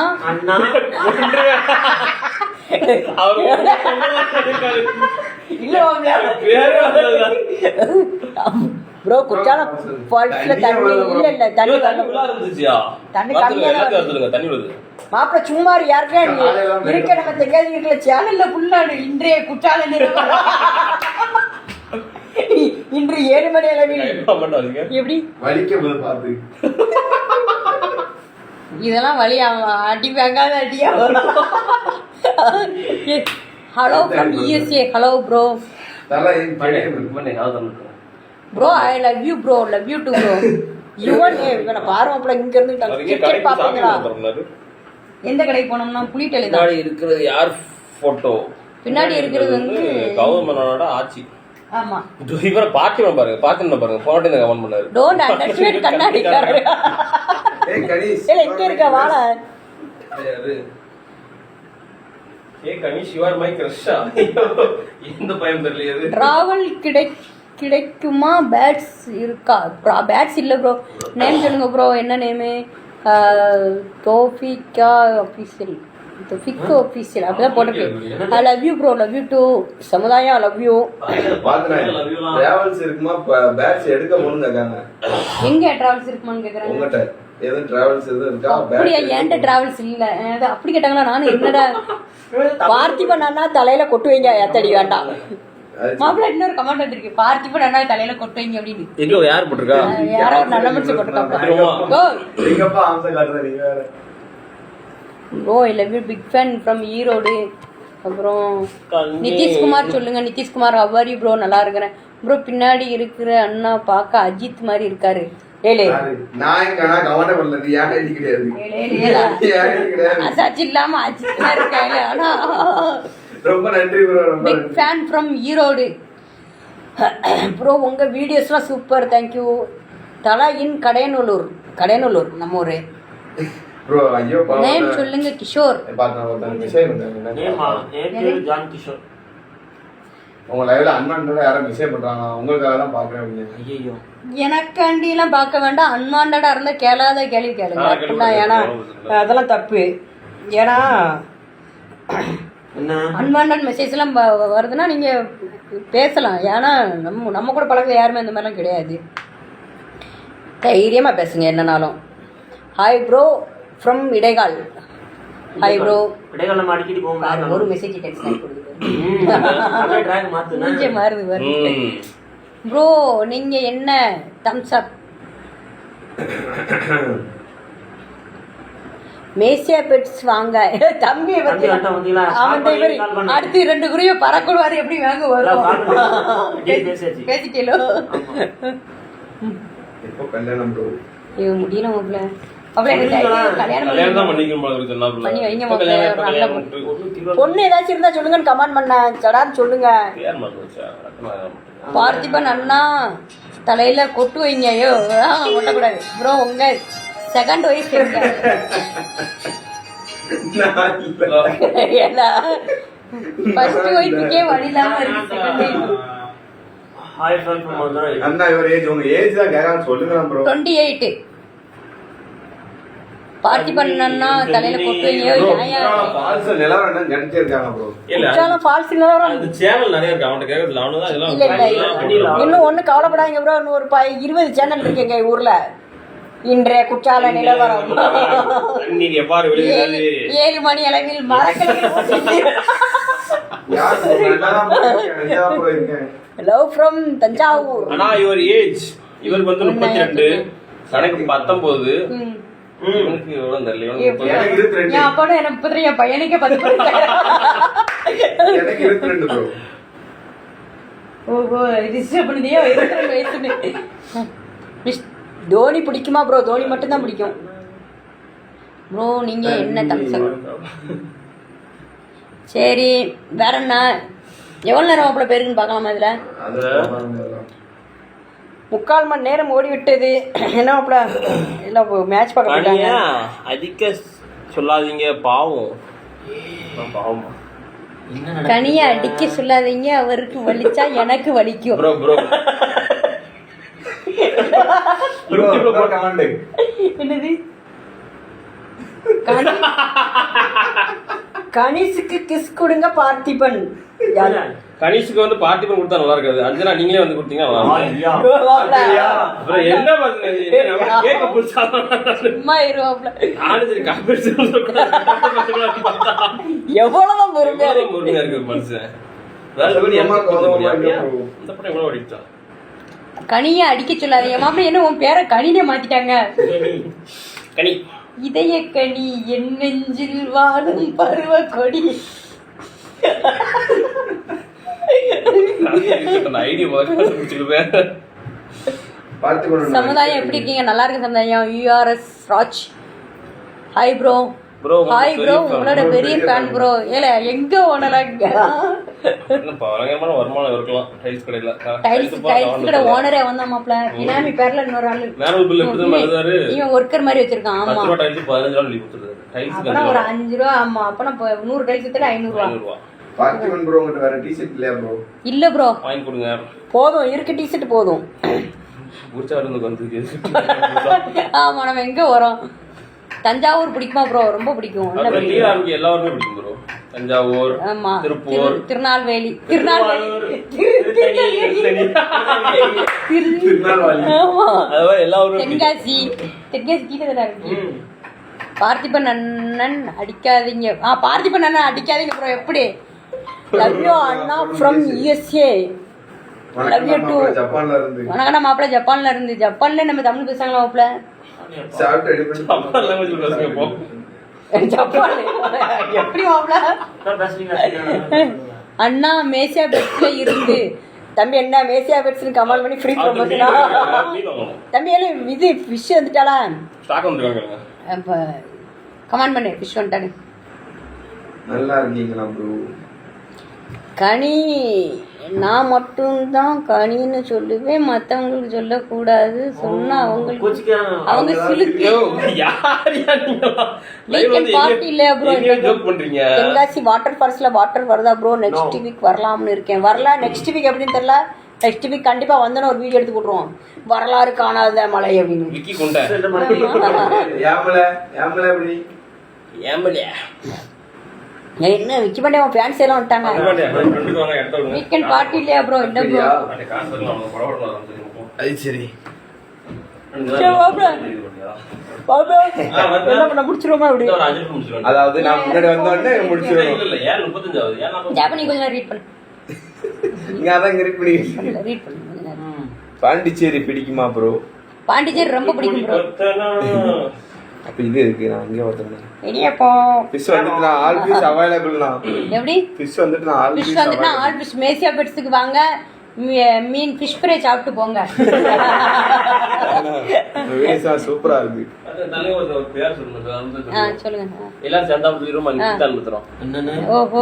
ப்ரோ குற்றாலம் ஃபால்ஸ்ல தண்ணி இல்ல தண்ணி வருது. மாப்பிள்ள சும்மா யாருக்கா இருக்க நம்ம தெங்காதி இருக்கல சேனல்ல ஃபுல்லா இன்றைய குற்றாலம் இன்று 7 மணி அளவில் எப்படி இதெல்லாம் வழி அடி வாங்காத அடியா. Hello from USA. Hello bro. Bro I love you bro. Love you to bro. Yuvan இவனை பாருமாப்பிள்ள இங்க இருந்து கிரிக்கெட் பாப்பீங்களா? எந்த கடைக்கு போனோம்னா புலிட்டெலி தான். பின்னாடி இருக்கிறது யார் போட்டோ? பின்னாடி இருக்கிறது வந்து கவர்மெண்டோட ஆட்சி. ஆமா இவரை பாத்துன பாருங்க போட்டோ கமெண்ட் பண்ணாரு. டோன்ட் அண்டர்ஸ்டாண்ட் கண்ணாடிக்காரர். ஏய் எங்க இருக்க வாள? ஏய் கனிஷ் யூ ஆர் மை கிரஷா. இந்த பயம் தெரியலையே. டிராவல் கிடைக்குமா? பேட்ஸ் இருக்கா? பேட்ஸ் இல்ல ப்ரோ. நேம் சொல்லுங்க ப்ரோ. என்ன நேம்? தோஃபிகா ஆபீஷியல். அப்படிதான் போட்டிருக்கு. I love you bro. Love you too சமுதாயம். Love you. டிராவல்ஸ் இருக்குமா? பேட்ஸ் எடுக்க முடியலங்க. எங்க டிராவல்ஸ் இருக்குமான்னு கேக்குறாங்க. உங்கட்ட ஏதோ டிராவல்ஸ் எதுவும் இருக்கா? அப்படியே ஏன்ட டிராவல்ஸ் இல்ல. அப்படி கேட்டாங்களா? நானும் என்னடா பார்த்திபன் அண்ணா தலையில கொட்டு வைங்க. எத்தடி வேண்டாம். மாப்பிள்ள இன்னொரு கமெண்ட் வந்திருக்கு, பார்த்திபன் அண்ணா தலையில கொட்டுவீங்க அப்படின்னு. எங்க யார் போட்டிருக்கா? யாரோ ஒரு நல்ல மனுஷன் போட்டிருக்காங்க. எங்கப்பா ஆன்சர் காட்டுறீங்க நீங்க வேற. Bro I love you, big fan from Erode. அப்புறம் நிதிஷ்குமார் சொல்லுங்க. நிதிஷ்குமார் அவ்வாரி ப்ரோ, நல்லா இருக்கிறேன் ப்ரோ. பின்னாடி இருக்கிற அண்ணா பார்க்க அஜித் மாதிரி இருக்காரு. ஏழு நான் எங்கனா கமெண்ட் பண்ணல, நீ யாரே கிடையாது. அசாச்சு இல்லாம அஜித் மாதிரி இருக்காங்க. ஆனா ரொம்ப நன்றி ப்ரோ, ரொம்ப big fan from Erode bro. உங்க வீடியோஸ்லாம் சூப்பர், தேங்க்யூ. தலா இன் கடையநல்லூர். கடையநல்லூர் நம்ம ஊரு. ப்ரோ ஐயோ நேம் சொல்லுங்க. கிஷோர். பாத்தா ஒரு விஷயம் வந்து நேம் ஜான் கிஷோர். உங்க லைவ்ல அன்வான்டடா யாரோ மெசேஜ் பண்றாங்க, உங்களுக்காக தான் பாக்குறேன். ஐயோ எனக்காண்டி எல்லாம் பார்க்க வேண்டாம். அன்வான்டா இருந்தா கேளாத கேள்வி கேளுங்க அப்படிலாம். ஏன்னா அதெல்லாம் தப்பு. ஏன்னா என்ன அன்வான்ட் மெசேஜ் எல்லாம் வருதுன்னா நீங்க பேசலாம். ஏன்னா நம்ம கூட பழக்கல யாருமே இந்த மாதிரிலாம் கிடையாது. தைரியமா பேசுங்க என்னன்னாலும். Hi bro from Idaikal. Hi bro. இடைக்கால நம்ம அடிக்கடி போவோம். ஒரு மெசேஜ் டெக்ஸ்ட் கொடுக்குது. டிராக் மாத்துனா மூஞ்சே மாறுது ப்ரோ. நீங்க என்ன தம்ஸ் அப். மேசியா பெட்ஸ் வாங்க தம்பி. அடுத்து 2 குருவிய பறக்கொடுவாரு. எப்படி வாங்க வரும் பேசிட்டேலோ. இப்போ கல்யாணம் ப்ரோ. ஐயோ முடியல மாப்ள. கல்யாணம் பண்ணி வைங்க மாப்ள. பொண்ணு ஏதாச்சும் இருந்தா சொல்லுங்கன்னு கமெண்ட் பண்ண சடான்னு சொல்லுங்க. பார்த்திபன் அண்ணா தலையில கொட்டு வைங்க. ஐயோ ஒட்டக்கூடாது ப்ரோ. உங்க செகண்ட் ஒய்ஃப் ஃபர்ஸ்ட் ஒய்ஃப்க்கே வழி இல்லாம இருக்கு. Hi from Madurai. அண்ணா இவர் ஏஜ் உங்க ஏஜ் தான் கேக்குறாங்க, சொல்லுங்க ப்ரோ. 28. பார்த்திபன் அண்ணா தலையில கொட்டு வைங்க. ஃபால்ஸ் நிலவரம் என்ன கணிச்சே இருக்காங்க ப்ரோ. இல்ல ஃபால்ஸ் நிலவரம் அந்த சேனல் நிறைய இருக்கு. அவன்கிட்ட கேக்குறதுல அவனுதான் இல்ல இதெல்லாம் இன்னும் ஒண்ணு கவலைப்படாதீங்க ப்ரோ. இன்னும் ஒரு 20 சேனல் இருக்குங்க ஊர்ல. இன்றைய குற்றால நிலவரம் நீங்க எவ்வாறு வெளியிடாது 7 மணி அளவில் மரக்கலங்கள். Love from Thanjavur. ஆனா இவர் ஏஜ் இவருக்கு வந்து 32, எனக்கு 19. இவனுக்கு எவ்வளவு தெரியல. என் அப்பாவோட எனக்கு 33, என் பையனுக்கு 10. எனக்கு 22 ப்ரோ. ஓஹோ ரிசர்வ் பண்ணுதியா 22 வயசுன்னு. தோனி பிடிக்குமா ப்ரோ? தோனி மட்டும்தான் பிடிக்கும் ப்ரோ. நீங்க என்ன தம்ஸ் அப். சரி வேற என்ன? எவ்வளவு நேரம் மாப்பிள்ள பேருக்குன்னு பார்க்கலாமா? இதுல 3/4 மணி நேரம் ஓடி விட்டது. என்ன மாப்பிள்ள இல்ல மேட்ச் பார்க்க போயிட்டாங்க. அதிக சொல்லாதீங்க பாவம். பாவமா கனிய அடிக்க சொல்லாதீங்க, அவருக்கு வலிச்சா எனக்கு வலிக்கும். ப்ரோ ப்ரோ என்னது கனிஷுக்கு கிஸ் கொடுங்க பார்த்திபன். கனிஷுக்கு வந்து பார்த்திபன் கொடுத்தா நல்லா இருக்காது. அஞ்சனா நீங்களே வந்து கொடுத்தீங்க என்ன எவ்வளவு பொறுமையா இருக்கு மனுஷன். கனிய அடிக்க சொல்லாதீங்க மாப்பிள்ள. என்ன உன் பேரை கனினே மாத்திட்டாங்க. கனி இதய கனி என் நெஞ்சில் வாழும் பருவ கொடி. சமுதாயம் எப்படி இருக்கீங்க? நல்லா இருக்கு சமுதாயம். URS Raj. Hi bro. Hi bro, உங்களோட பெரிய ஃபேன் ப்ரோ. ஏல எங்க ஓனராங்க? வருமானம் இருக்கலாம். டைல்ஸ் கடையில டைல்ஸ் கடை ஓனரே வந்தா மாப்ள. இனாமி பேர்ல இன்னொரு ஆளு மேனுவல் பில் எப்படி எழுதுறாரு? இவன் ஒர்க்கர் மாதிரி வச்சிருக்கான். ஆமா 10 ரூபாய் டைல்ஸ் 15 ரூபாய் லீவ் கொடுத்துறாரு. டைல்ஸ் அப்பனா ஒரு 5 ரூபாய். ஆமா அப்பனா 100 டைல்ஸ் வித்தா 500 ரூபாய். பார்த்திபன் ப்ரோ உங்க வேற டி-ஷர்ட் இல்லையா ப்ரோ? இல்ல ப்ரோ வாங்கி கொடுங்க. போதும் இருக்கு டி-ஷர்ட் போதும். புடிச்சா வந்து வந்து. ஆமா நம்ம எங்க வரோம்? தஞ்சாவூர் பிடிக்குமா ப்ரோ? ரொம்ப பிடிக்கும். எல்லாருமே பிடிக்கும் ப்ரோ. தஞ்சாவூர், திருப்பூர், திருநெல்வேலி, தென்காசி. தென்காசி கீழே இருக்கு. பார்த்திபன் அண்ணன் அடிக்காதீங்க. பார்த்திபன் அண்ணன் அடிக்காதீங்க ப்ரோ. எப்படி லவ் யூ அண்ணா from USA. Love you too. ஜப்பான்ல இருந்து வணக்கம்டா மாப்பிள்ள ஜப்பான்ல இருந்து. ஜப்பான்ல நம்ம தமிழ் பேசுறாங்களா மாப்பிள்ள? சாப்பிட்டு ரெடி பண்ணி அப்பா language பேசுங்க போ. ஜப்பான்ல எப்படி மாப்பிள்ள? அண்ணா மேசியா பெட்ஸ்ல இருந்து. தம்பி என்ன மேசியா பெட்ஸ்னு கமெண்ட் பண்ணி ஃப்ரீ ப்ரொமோஷனா? தம்பி எல்லாம் இது ஃபிஷ் வந்துட்டாளா? ஸ்டாக் வந்துருக்காங்க. அப்ப கமெண்ட் பண்ணு ஃபிஷ் வந்துட்டானு. நல்லா இருக்கீங்களா ப்ரோ? கனி நான் மட்டும்தான் கனின்னு சொல்லுவேன், மற்றவங்களுக்கு சொல்லக்கூடாது. சொன்னா அவங்களுக்கு அவங்க சிலுக்கு. பார்ட்டி இல்லையா ப்ரோ? தென்காசி வாட்டர் ஃபால்ஸ்ல வாட்டர் வருதா ப்ரோ? நெக்ஸ்ட் வீக் வரலாம்னு இருக்கேன். வரல நெக்ஸ்ட் வீக் எப்படின்னு தெரியல. நெக்ஸ்ட் வீக் கண்டிப்பா வந்தோன்னு ஒரு வீடியோ எடுத்து போட்டுருவோம். வரலாறு காணாத மலை அப்படின்னு. என்ன விக்கி பண்ணி அவன் ஃபேன்ஸ் எல்லாம் வந்துட்டாங்க. வீக்கெண்ட் பார்ட்டி இல்லையா ப்ரோ? என்ன ப்ரோ? அது சரி. என்ன பண்ண முடிச்சிருவோமா அப்படி? அதாவது நான் முன்னாடி வந்தோடனே முடிச்சிருவோம். ஜாப்பனி கொஞ்ச நேரம் ரீட் பண்ணு. நீங்க அதான் ரீட் பண்ணி ரீட் பண்ணு. பாண்டிச்சேரி பிடிக்குமா ப்ரோ? பாண்டிச்சேரி ரொம்ப பிடிக்கும் ப்ரோ. அப்ப இது இருக்கு. நான் அங்கே பார்த்தேன். இடியப்போ ஃபிஷ் வந்துட்டு நான் ஆல் ஃபிஷ் அவைலபிள்னா. எப்படி? ஃபிஷ் வந்துட்டு நான் ஆல் ஃபிஷ் ஃபிஷ் வந்துட்டு ஆல் ஃபிஷ் மேசியா பெட்ஸ்க்கு வாங்க. மீன் ஃபிஷ் ஃப்ரை சாப்பிட்டு போங்க. வீடியோஸ் சூப்பரா இருக்கு. சொல்லுங்க. எல்லாரும் சேர்ந்தா சொல்லிரோம் அங்க அனுப்புறோம். ஓஹோ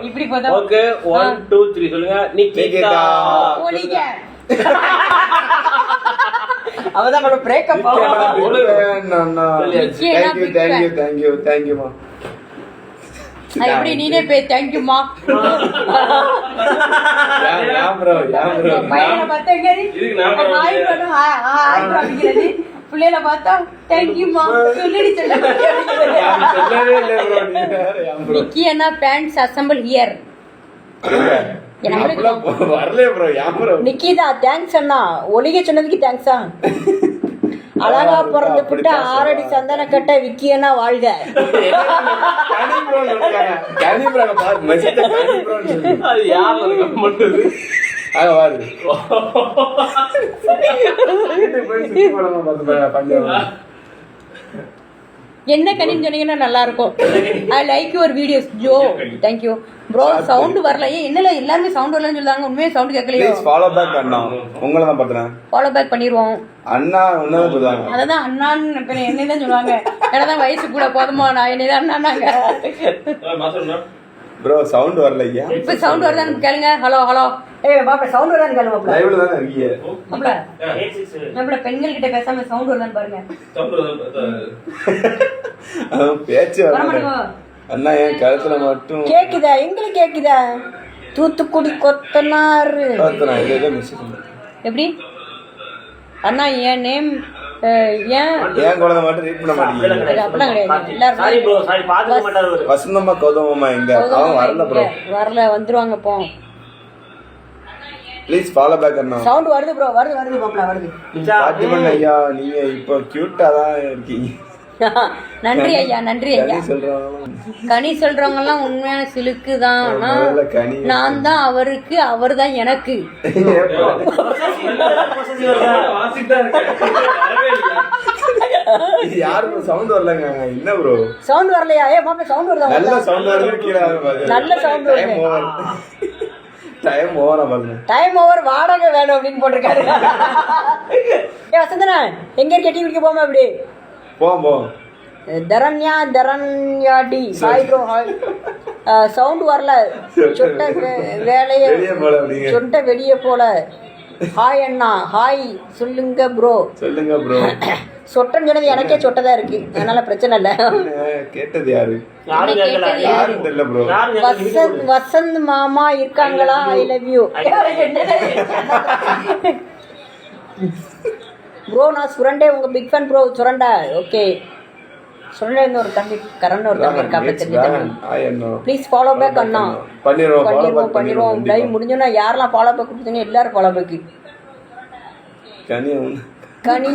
இப்படி போதா? ஓகே 1 2 3 சொல்லுங்க. நிக்கிதா போலிங்க. அவதான் நம்ம பிரேக்கப் ஆகும். Thank you மா. எப்படி நீனே பே தேங்க் யூ மா. யா ப்ரோ பையனை பார்த்தா எங்கடி ஹாய் பண்ணு. ஹாய் அப்படிங்கிறது. புள்ளையில பார்த்தா தேங்க் யூ மா சொல்லிடி சொல்லவே இல்ல ப்ரோ. நீ வேற யா ப்ரோ. நிக்கியனா பேண்ட்ஸ் அசெம்பிள் ஹியர். வரல bro. Yeah bro. Nikitha thanks அண்ணா. ஒலிக சொன்னதுக்கு தேங்க்ஸா. அழகா பிறந்து புட்ட 6 அடி சந்தன கட்ட விக்கியனா வாழ்க. கனி ப்ரோ சொல்றாங்க. கனி ப்ரோ பாரு மெசேஜ் கனி ப்ரோ சொல்லு. அது யார் கமெண்ட் பண்ணுது? ஆ வாரு. இது போய் சுத்தி போறோம் பாத்து பஞ்சம். என்ன கனின்னு சொன்னீங்கன்னா நல்லா இருக்கும். I like your videos Joe. Thank you bro. Sound வரல. என்னல எல்லாரும் சவுண்ட் வரலன்னு சொல்றாங்க. உண்மையே சவுண்ட் கேட்கலையோ? ப்ளீஸ் ஃபாலோ பேக் அண்ணா. உங்களை தான் பண்றேன். ஃபாலோ பேக் பண்ணிடுவோம். அண்ணா உன்னதான் சொல்றாங்க. அதான் அண்ணான்னு என்னை தான் சொல்லுவாங்க. ஏன்னா வயசு கூட போதுமா நான் என்னை தான் அண்ணாங்க. ப்ரோ சவுண்ட் வரலையா? இப்ப சவுண்ட் வருதான்னு கேளுங்க. Hello hello. ஏய் பாப்பா சவுண்ட் வருதான்னு கேளுங்க பாப்பா. லைவ்ல தான இருக்கீங்க. பாப்பா நம்மள பெண்கள் கிட்ட பேசாம சவுண்ட் வருதான்னு பாருங்க. பேச்சு வரல. அண்ணா என் கழுத்துல மட்டும் கேக்குதா? எங்களுக்கு கேக்குதா? தூத்துக்குடி கொத்தனார் எப்படி அண்ணா? என் நேம் ஏன் குழந்தை மட்டும் ரீட் பண்ண மாட்டீங்க? அப்படிலாம் கிடையாது. வசந்தம்மா கௌதமம்மா எங்க? அவங்க வரல ப்ரோ. வரல வந்துருவாங்க போ. ப்ளீஸ் ஃபாலோ பேக் அண்ணா. சவுண்ட் வருது ப்ரோ. வருது பாப்பா வருது. பாத்திமன் ஐயா நீங்க இப்போ கியூட்டா தான் இருக்கீங்க. நன்றி ஐயா. நன்றி ஐயா. கனி சொல்றவங்க எல்லாம் உண்மையான சிலுக்கு தான். நான் தான் அவருக்கு, அவர் தான் எனக்கு. யாருக்கு சவுண்ட் வரலங்க? என்ன ப்ரோ சவுண்ட் வரலையா? ஏ மாப்பா சவுண்ட் வருதா? நல்ல சவுண்ட் வருது. கீழ நல்ல சவுண்ட் வருது. டைம் ஓவரா பாருங்க. டைம் ஓவர் வாடகை வேணும் அப்படின்னு போட்டிருக்காரு. ஏ வசந்தனா எங்க இருக்க? டீ குடிக்க போமா அப்படி போ. தரண்யாடி ஹாய் ப்ரோ. ஹாய். சவுண்ட் வரல. சொட்ட வேலைய சொட்ட வெளியே போல. ஹாய் அண்ணா. ஹாய் சொல்லுங்க ப்ரோ. சொல்லுங்க ப்ரோ. சொட்டன்னு சொன்னது எனக்கே சொட்டதா இருக்கு. அதனால பிரச்சனை இல்ல. கேட்டது யாரு? யாரும் தெரியல ப்ரோ. வசந்த் மாமா இருக்காங்களா? ஐ லவ் யூ ப்ரோ. நான் சுரண்டே உங்க பிக் ஃபேன் ப்ரோ. சுரண்டா ஓகே. சுரண்டா ஒரு தம்பி கரண் ஒரு தம்பி இருக்காங்க தெரிஞ்சு. ப்ளீஸ் ஃபாலோ பேக் அண்ணா. பண்ணிடுவோம். லைவ் முடிஞ்சோன்னா யாரெல்லாம் ஃபாலோ பேக் கொடுத்தீங்க எல்லாரும் ஃபாலோ பேக். கனி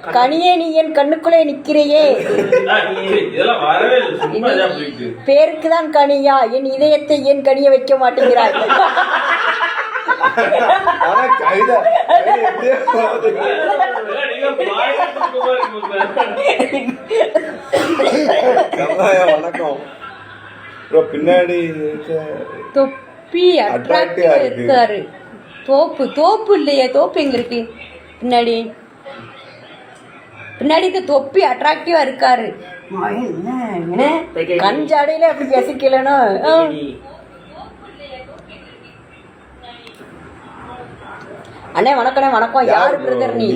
கனியே நீ என் கண்ணுக்குள்ளே நிற்கிறையே, இதெல்லாம் வரவே இல்லை, சும்மா இதா போயிட்டு. பேருக்கு தான் கனியா, என் இதயத்தை ஏன் கனிய வைக்க மாட்டேங்கிறாய். ஆனா கைத எப்படியே போகுது. இதெல்லாம் நீங்க பாய்க்கு கொடுக்க மாதிரி கம்மாயா, வணக்கம் ப்ரோ. பின்னாடி இருக்க தொப்பி அட்ராக்டிவா இருக்காரு. தோப்பு இல்லையே, தோப்பு எங்க இருக்கு? பின்னாடி இந்த தொப்பி அட்ராக்டிவா இருக்காரு. என்ன கஞ்சாடையில அப்படி பேசிக்கலன்னு. அண்ணே வணக்கண்ணே. வணக்கம். யாரு பிரதர் நீ?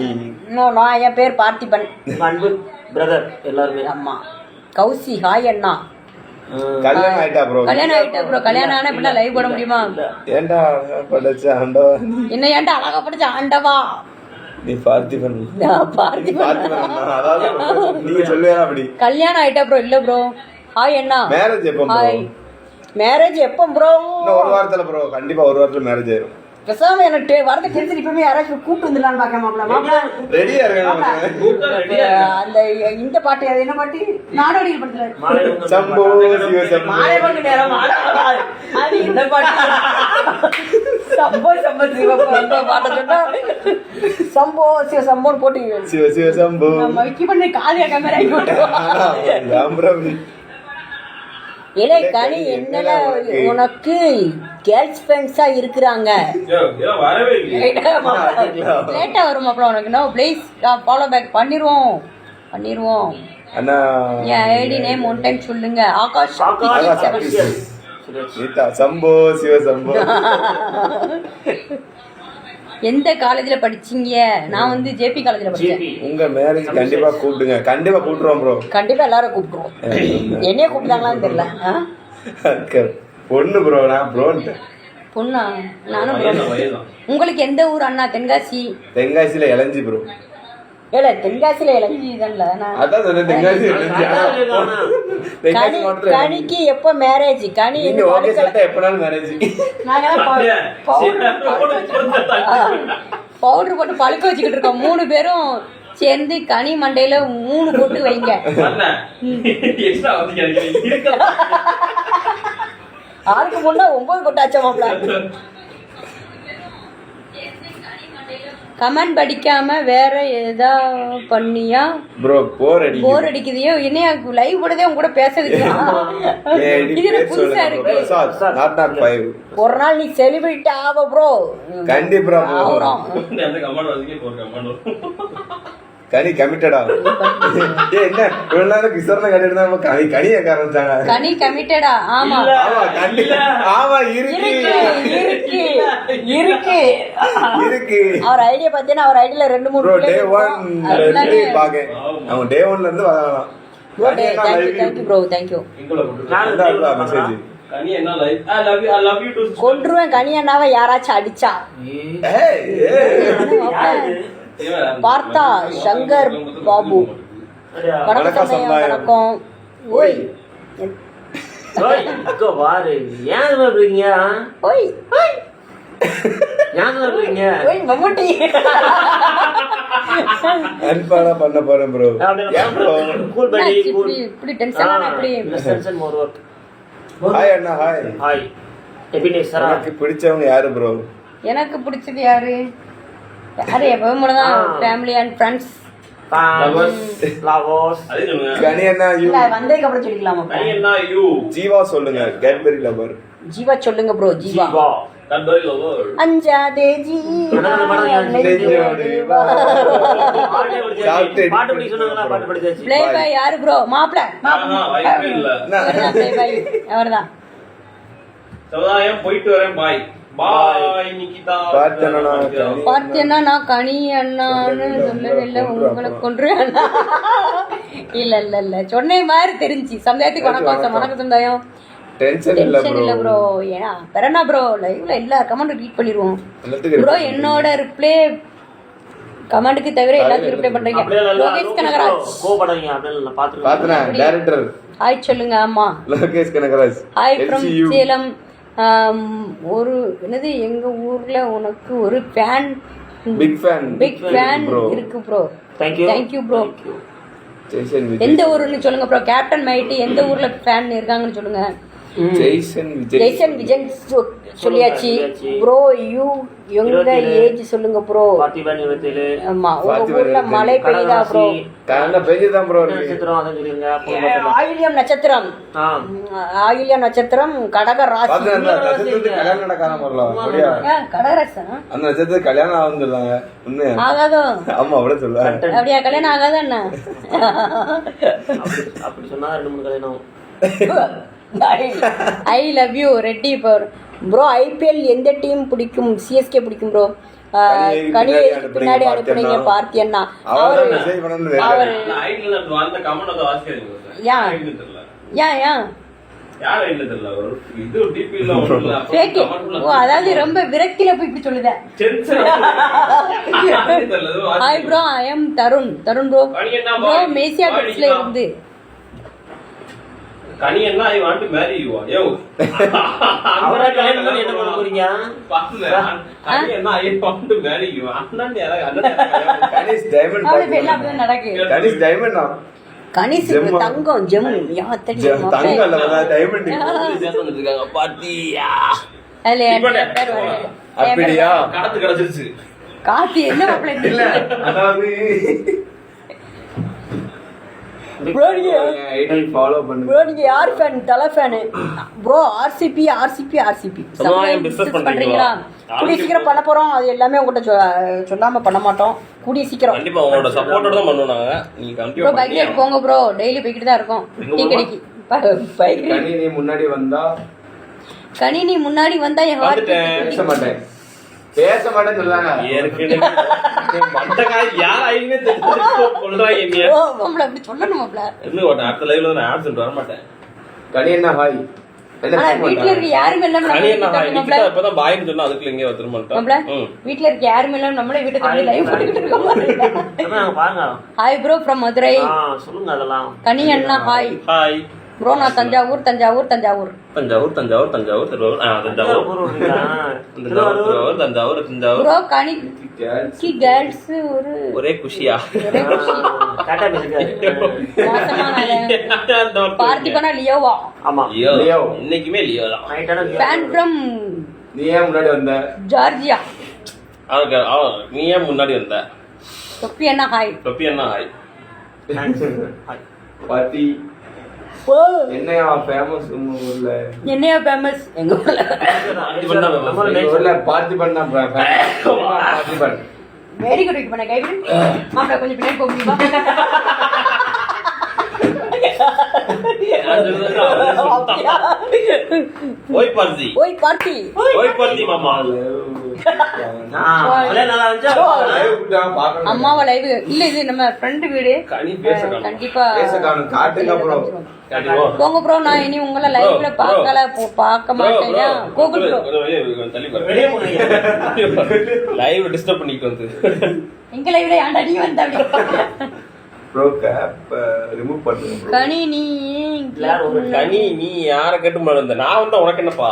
நான் என் பேர் பார்த்திபன். அன்பு பிரதர் எல்லாருமே. ஆமா. கௌசி ஹாய் அண்ணா. கல்யாணம் ஆயிட்டா ப்ரோ? கல்யாணம் ஆயிட்டா ப்ரோ. கல்யாணம் ஆனா இப்ப லைவ் போட முடியுமா? ஏன்டா படைச்ச ஆண்டவா, என்ன ஏன்டா அழகா படிச்ச ஆண்டவா? நீ பார்த்திபன். பார்த்திபன். அதாவது நீங்க சொல்லுவேன் அப்படி. கல்யாணம் ஆயிட்டா ப்ரோ? இல்ல ப்ரோ. ஹாய் அண்ணா. மேரேஜ் எப்போ ப்ரோ? ஹாய். மேரேஜ் எப்போ ப்ரோ? இன்னும் ஒரு வாரத்துல ப்ரோ. கண்டிப்பா ஒரு வாரத்துல மேரேஜ் ஆயிரும். பேசாம எனக்கு வரது தெரிஞ்சு இப்பவே யாராச்சும் கூப்பிட்டு வந்துடலான்னு பாக்க மாப்பிள்ள. ரெடியா இருக்க. அந்த இந்த பாட்டு, அது என்ன பாட்டு? நாடோடிகள் படத்துல சம்போ சிவசம்போ. மாலை பண்ணு நேரம். அது இந்த பாட்டு. சம்போ சம்போ சிவ பாட்ட சொன்னா சம்போ சிவ சம்போன்னு போட்டு சிவ சிவ சம்போ நம்ம விக்கி பண்ணி காலியா கேமரா ஆக்கி விட்டுருவோம். இலை கனி என்னல உனக்கு கேர்ள்ஸ் ஃப்ரெண்ட்ஸா இருக்கிறாங்க. இதெல்லாம் வரவே இல்லை. லேட்டா வரும் அப்புறம் உனக்கு. நோ ப்ளீஸ் ஃபாலோ பேக் பண்ணிடுவோம். அண்ணா என் ஐடி நேம் ஒன் டைம் சொல்லுங்க. ஆகாஷ். நீதா சம்போ சிவ சம்போ. எந்த காலேஜ்ல படிச்சீங்க? நான் வந்து ஜேபி காலேஜ்ல படிச்சேன். உங்க மேரேஜ் கண்டிப்பா கூப்பிடுங்க. கண்டிப்பா கூப்பிடுறோம் ப்ரோ. கண்டிப்பா எல்லாரும் கூப்பிடுவோம். என்னைய கூப்பிட்டாங்களான்னு தெரியல. பொண்ணு ப்ரோ. நான் ப்ரோ. பொண்ணா? நானும் bro. வயதான். உங்களுக்கு எந்த ஊர் அண்ணா? தென்காசி. தென்காசியில இளஞ்சி ப்ரோ. ஏல தென்காசியில இளஞ்சி தான்ல. அதான் சொன்னேன் தென்காசி இளஞ்சி. தென்காசி மாத்திரம். கனிக்கு எப்ப மேரேஜ்? கனி நீங்க ஓகே சொல்லிட்டா எப்பனாலும் மேரேஜ். பவுடர் போட்டு பழுக்க வச்சுக்கிட்டு இருக்கோம் 3 பேரும் சேர்ந்து. கனி மண்டையில 3 போட்டு வைங்க. ஆறுக்கு முன்னா 9 கொட்டாச்சா மாப்பிள்ள. கமெண்ட் படிக்காம வேற ஏதா பண்ணியா ப்ரோ? போர் அடிக்குதையோ. என்னையா லைவ் போடுதே உங்க கூட பேசுறதுக்கு? இது புதுசா இருக்கு. ஒரு நாள் நீ செலிபிரிட்டி ஆவ ப்ரோ. கண்டிப்பா கனி கமிட்டடா. என்ன இவ்வளவு நேரம் கிசர்ல கட்டிட்டு தான் கனி கேட்க ஆரம்பிச்சாங்க. கனி கமிட்டடா? ஆமா ஆமா இருக்கு. அவர் ஐடியா பார்த்தீங்கன்னா அவர் ஐடியில 2-3 ப்ரோ டே 1 பாக்க. அவங்க டே 1ல இருந்து வராங்க. Thank you bro. Thank you. Message Kani என்ன live I love you too கொன்றுவேன் கனி அண்ணாவை யாராச்சும் அடிச்சா. பார்த்தா சங்கர் பாபு. வணக்கம் வணக்கம். ஓய் ஓய் அக்கா பாரு. ஏன் சொல்றீங்க? ஓய் ஏன் சொல்றீங்க? ஓய் மம்முட்டி. அன்பாடா பண்ண போறேன் ப்ரோ. கூல் படி கூல். இப்படி டென்ஷனா அப்படி டென்ஷன் மோர் வர்க். ஹாய் அண்ணா. ஹாய். எபினேஷ் சார். எனக்கு பிடிச்சவங்க யாரு ப்ரோ? எனக்கு பிடிச்சது யாரு? எப்பவும் போலதான் family and friends. Ghani Anna you. வந்ததுக்கு அப்புறம் சொல்லிக்கலாமா? கனி என்ன யூ? ஜீவா சொல்லுங்க. Cadbury lower. ஜீவா சொல்லுங்க ப்ரோ. ஜீவா. Cadbury lower. அஞ்சாதே ஜீ. பாட்டு படி சொன்னாங்களா? பாட்டு படிச்சாச்சு. ப்ளே பை யாரு ப்ரோ? மாப்ள. வாய்ப்பே இல்ல. ப்ளே பை அவர்தான். சமுதாயம் போயிட்டு வரேன். பாய் பாய் நிகிதா. பார்த்தேன்னா நான் கனி அண்ணான்னு சொல்லவே இல்லை. உங்களை கொன்று அண்ணா. இல்ல இல்ல இல்ல சொன்னேன் மாதிரி தெரிஞ்சு. சமுதாயத்துக்கு வணக்கம். வணக்கம் சமுதாயம். டென்ஷன் இல்ல ப்ரோ. ஏன்னா பெறனா ப்ரோ லைவ்ல எல்லா கமெண்ட் ரீட் பண்ணிடுவோம் ப்ரோ. என்னோட ரிப்ளை கமெண்ட்க்கு தவிர எல்லாத்துக்கும் ரிப்ளை பண்றீங்க. லோகேஷ் கனகராஜ் கோபப்படாதீங்க. அப்படியே பாத்துறேன். டைரக்டர் ஹாய் சொல்லுங்க. ஆமா லோகேஷ் கனகராஜ். Hi from Salem. ஒரு என்னது எங்க ஊர்ல உனக்கு ஒரு ஃபேன் பிக் ஃபேன் bro. இருக்கு bro. Thank you thank you bro. Jason Vijay. எந்த ஊருன்னு சொல்லுங்க ப்ரோ. கேப்டன் மைட்டி எந்த ஊர்ல ஃபேன் இருக்காங்கன்னு சொல்லுங்க. ஜெய்சன் விஜய். ஜெய்சன் விஜய் சொல்லியாச்சு ப்ரோ. எங்க ஏஜ் சொல்லுங்க ப்ரோ. பார்த்திபன் 27. ஆமா உங்க ஊர்ல மழை பெய்யுதா ப்ரோ? காலைல பெய்யுதான் ப்ரோ இருக்கு. நட்சத்திரம் அதான் சொல்லிருங்க. ஆயில்யம் நட்சத்திரம். ஆயில்யம் நட்சத்திரம் கடக ராசி. பாத்து அந்த நட்சத்திரத்துக்கு கல்யாணம் நடக்காம போறலாம் அப்படியே. கடக ராசி தானா? அந்த நட்சத்திரத்துக்கு கல்யாணம் ஆகும்னு சொல்றாங்க. உண்மையா? ஆகாதோ? ஆமா அப்படியே சொல்றாங்க. அப்படியா கல்யாணம் ஆகாதா என்ன? அப்படி சொன்னா 2-3 கல்யாணம். ஐ love you Reddy bro. IPL எந்த டீம் பிடிக்கும்? சிஎஸ்கே பிடிக்கும் ப்ரோ. கனி பின்னாடி அனுப்புறீங்க பார்த்தி அண்ணா. அவர் அந்த கமெண்ட் வந்து வாசிக்காதீங்க. ஏன் யார் என்ன தெரியல. இது டிபில ஒண்ணுல ஃபேக். ஓ அதாவது ரொம்ப விரக்தியில போய் இப்படி சொல்லுதே. Hi bro. I am Tharun bro. Bro மேசியா கிட்ஸ்ல இருந்து கனி என்ன I want to marry you. Yo அவரா கல்யாணம் பண்ணி என்ன பண்ண போறீங்க? பாத்துல கனி என்ன I want to marry you. அண்ணன் யாரா கனிஷ் டைமண்ட். அவளுக்கு எல்லாம் அப்படியே நடக்குது. கனிஷ் டைமண்டா. கனிஷ் தங்கம் ஜெம் யாத்தடி தங்கம் இல்ல டைமண்ட். சேர்த்து வந்துருக்காங்க பாத்தியா. அல்ல அப்படியா? கடத்து கடச்சிருச்சு. காத்தி என்ன அப்ளை இல்ல அதாவது ப்ரோ நீங்க ஃபாலோ பண்ணுங்க ப்ரோ. நீங்க யார் ஃபேன்? தல ஃபேன் ப்ரோ. ஆர்சிபி பிசினஸ் பண்றீங்களா? கூடிய சீக்கிரம் பண்ண போறோம். அது எல்லாமே உங்ககிட்ட சொல்லாம பண்ண மாட்டோம். கூடிய சீக்கிரம் கண்டிப்பா உங்களோட சப்போர்ட்டோட தான் பண்ணுவாங்க. நீங்க கண்டிப்பா ப்ரோ பைக்ல போங்க ப்ரோ. டெய்லி போய்கிட்டு தான் இருக்கோம். டீ கடைக்கு பைக். கனி நீ முன்னாடி வந்தா என் ஹார்ட் பேச மாட்டேன்னு சொல்றாங்க. மண்டகாய் யார் ஐமே சொல்றாங்க. என்ன ஓ மாப்ள அப்படி சொல்லணும் மாப்ள. இன்னும் ஒரு அடுத்த லைவ்ல நான் ஆட் சொல்ல மாட்டேன். கனி என்ன ஹாய் என்ன வீட்ல இருக்க யாருமே இல்ல கனி என்ன ஹாய் நிக்கிதா இப்பதான் பாய்னு சொன்னா அதுக்கு எங்க வந்துருமாட்டா. மாப்ள வீட்ல இருக்க யாருமே இல்ல நம்மளே வீட்டை தள்ளி லைவ் போட்டுக்கிட்டு இருக்கோம். அதான் பாருங்க. Hi bro from Madurai. சொல்லுங்க அதெல்லாம். கனி அண்ணா ஹாய். ஹாய் ப்ரோ நான் தஞ்சாவூர். தஞ்சாவூர் திருவாரூர் ப்ரோ. கனி கேர்ள்ஸ் ஒரே குஷியா. டாடா பேசுங்க. பார்த்திபனா லியோவா? ஆமா லியோ. இன்னைக்குமே லியோ தான். நைட்டான ஃபேன் ஃப்ரம் நீ ஏன் முன்னாடி வந்த? ஜார்ஜியா. நீ ஏன் முன்னாடி வந்த? தொப்பி அண்ணா ஹாய். தொப்பி அண்ணா ஹாய். பாத்தி ஓ என்னையா ஃபேமஸ் உங்க ஊர்ல? என்னையா ஃபேமஸ் எங்க ஊர்ல பார்த்திபன் தான் பார்த்திபன். Very good. இப்ப நான் கைவிடு மாப்ள கொஞ்சம் பின்னாடி போக முடியுமா? ஓய் பார்த்தி. ஓய் பார்த்தி. ஓய் பார்த்தி மாமா. நல்லா இருந்துச்சா? அம்மாவா லைவ் இல்ல. இது நம்ம ஃப்ரெண்ட் வீடு. கனி பேச கண்டிப்பா பேச காட்டுங்க ப்ரோ. போங்க ப்ரோ. நான் இனி உங்களை லைவ்ல பார்க்க மாட்டேன். கூகுள் ப்ரோ லைவ் டிஸ்டர்ப் பண்ணிட்டு வந்து எங்க லைவ்ல ஏன்டா நீ வந்த அப்படி? ப்ரோ கேப் ரிமூவ் பண்ணுங்க ப்ரோ. கனி நீ கனி நீ யாரை கேட்டு வந்த? நான் வந்தா உனக்கு என்னப்பா?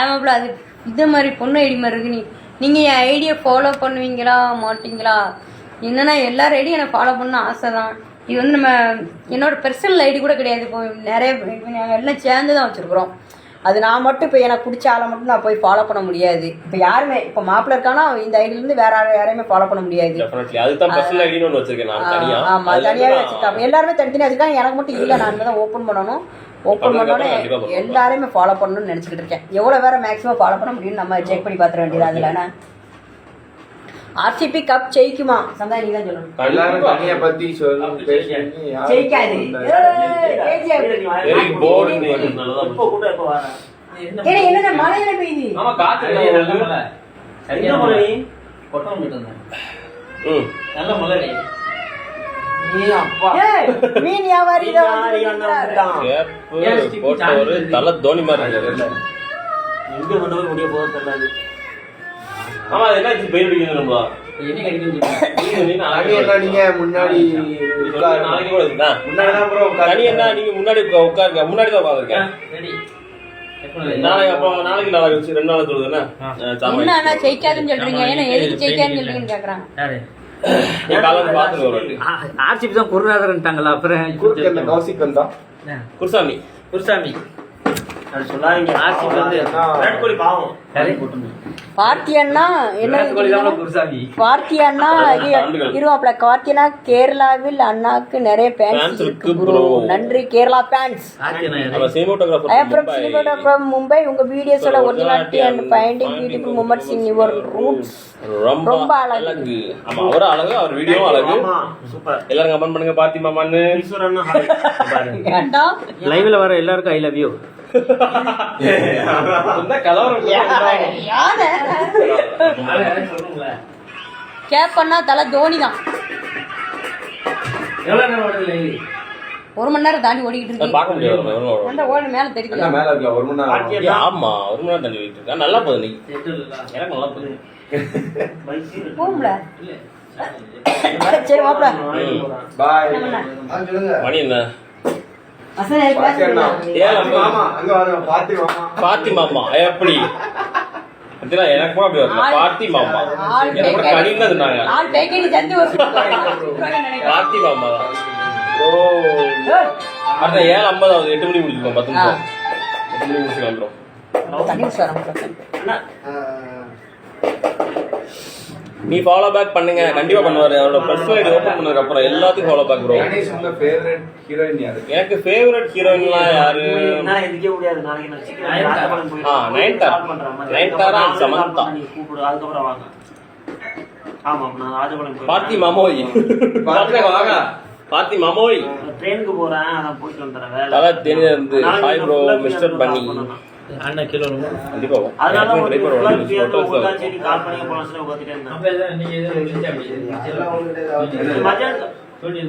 ஆமாப்ல அது இந்த மாதிரி பொண்ணு ஐடி மாதிரி இருக்கு. நீங்க என் ஐடியை ஃபாலோ பண்ணுவீங்களா மாட்டீங்களா? என்னன்னா எல்லாரும் ஐடியும் எனக்கு ஃபாலோ பண்ண ஆசை தான். இது வந்து நம்ம என்னோட பர்சனல் ஐடி கூட கிடையாது. இப்போ நிறைய நாங்கள் எல்லாம் சேர்ந்து தான் வச்சுருக்குறோம். அது நான் மட்டும் இப்போ எனக்கு பிடிச்ச ஆளை மட்டும் நான் போய் ஃபாலோ பண்ண முடியாது. இப்போ யாருமே இப்போ மாப்பிள்ள இருக்கானா இந்த ஐடியிலேருந்து வேற யாரையுமே ஃபாலோ பண்ண முடியாது. ஆமாம் தனியாகவே வச்சுருக்காங்க. எல்லாருமே தனித்தனியாக வச்சுருக்காங்க. எனக்கு மட்டும் இல்லை. நான் தான் ஓப்பன் பண்ணணும். ஓப்பன் பண்ணோன்னே எல்லாருமே ஃபாலோ பண்ணணும்னு நினச்சிக்கிட்டு இருக்கேன். எவ்வளோ வேற மேக்ஸிமம் ஃபாலோ பண்ண முடியும்னு நம்ம செக் பண்ணி பார்த்துட வேண்டியது. அதில்ண்ணா ஆர்சிபி கப் ஜெயிக்குமா? சந்தா நீ தான் சொல்லணும். எல்லாரும் கனியை பத்தி சொல்லுங்க. ஜெயிக்காது. என்ன மழை பெய்யுது? மீன் வியாபாரி தலை தோனி மாதிரி எங்க கொண்டு போய் முடிய போக தெரியல. ஆமா என்ன பெயின் அடிக்கணும். நீங்க முன்னாடி நாளைக்கு கூட இருக்குதா? முன்னாடி தான் ப்ரோ. கனி என்ன நீங்க முன்னாடி உட்காருங்க. முன்னாடி தான் உட்காருங்க. நாளைக்கு அப்போ நாளைக்கு வச்சு 2 நாள் சொல்லுது என்ன என்ன அண்ணா ஜெயிக்காதுன்னு சொல்றீங்க? ஏன்னா எதுக்கு ஜெயிக்காதுன்னு சொல்றீங்கன்னு கேக்குறாங்க. காலம் பார்த்துட்டு ஒரு வாட்டி ஆர்சிபி தான் குருநாதர்ன்ட்டாங்களா? அப்புறம் கௌசிக் வந்தா குருசாமி அது சொல்லாதீங்க. ஆர்சிபி வந்து விராட் கோலி பாவம். பார்த்தியன்னா என்ன குருசாமி பார்த்தியன்னா இருவாப்ல கார்த்தியனா கேரளாவில் அண்ணாக்கு நிறைய Fans ஃபேன்ஸ் இருக்கு இருக்கு ப்ரோ. bro. நன்றி கேரளா ஃபேன்ஸ். நம்ம cinematographer I from cinematographer Mumbai. உங்க வீடியோஸோட originality and finding beautiful moments in your roots ரொம்ப அழகு. ஆமா அவரும் அழகு, அவர் வீடியோவும் அழகு. ஆமா, சூப்பர். எல்லாரும் கமெண்ட் பண்ணுங்க. பாத்தி மாமான்னு ஈஸ்வரன் பாருங்க. ஏண்டா லைவ்ல வர எல்லாருக்கும் ஐ லவ் யூ. என்ன கலவரம் கேப் பண்ணா தலை தோனி தான். எவ்வளவு நேரம் ஓடுது லைவ்? 1 மணி நேரம் தாண்டி ஓடிக்கிட்டு இருக்கு. பார்க்க முடியாது. அந்த ஓடு மேல தெரியல. மேல இருக்கல 1 மணி நேரம். ஆமா 1 மணி நேரம் தண்ணி ஓடிட்டு இருக்கா. நல்லா போகுது நீ. எனக்கு நல்லா போகுது. போம்ல சரி மாப்ள பாய். மணி என்ன? அசனே மாமா அங்க வாங்க. பாத்தி மாமா எப்படி? அதுல எனக்கு கூட அப்படி வரல. பாத்தி மாமா எனக்கு கூட கடின்னு சொன்னாங்க. ஆல் பேக்கேஜ் தந்து ஒரு பாத்தி மாமா தான். ஓ அடுத்த 7:50 ஆகுது. 8 மணிக்கு முடிச்சுக்கோம். 10 நிமிஷம் 8 மணிக்கு முடிச்சு வந்துடும். தண்ணி சார் நீ ஃபாலோ பேக் பண்ணுங்க. கண்டிப்பா பண்ணுவாரு. அவரோட பர்சனல் ஐடி ஓபன் பண்ணதுக்கு அப்புறம் எல்லாத்துக்கும் ஃபாலோ பேக் ப்ரோ. உங்க ஃபேவரட் ஹீரோயின் யாரு? எனக்கு ஃபேவரட் ஹீரோயின்லாம் யாரு? என்னால எதுக்கே முடியாது. நாளைக்கு நான் சீக்கிரம் ராஜபாளையம் போய் நயன்தாரா and சமந்தா. நீ கூப்பிடு, அதுக்கப்புறம் வாங்க. ஆமா, நான் ராஜபாளையம் போய் பாத்தி மாமோய். வாங்க பாத்தி மாமோய். ட்ரெயினுக்கு போறேன், அதான் போயிட்டு வந்துறேன். வேலை தல தேனில இருந்து ஹாய் ப்ரோ மிஸ்டர் பன்னி. அண்ணா கிலோ கண்டிப்பா அதனால ட்ரை பண்ணுவோம். சரி கால் பண்ணி போலாம் சொல்லி உட்காந்துட்டே இருந்தேன். அப்ப எல்லாம் நீங்க ஏதோ விழிச்சு அப்படி மத்தியானம் சொல்லி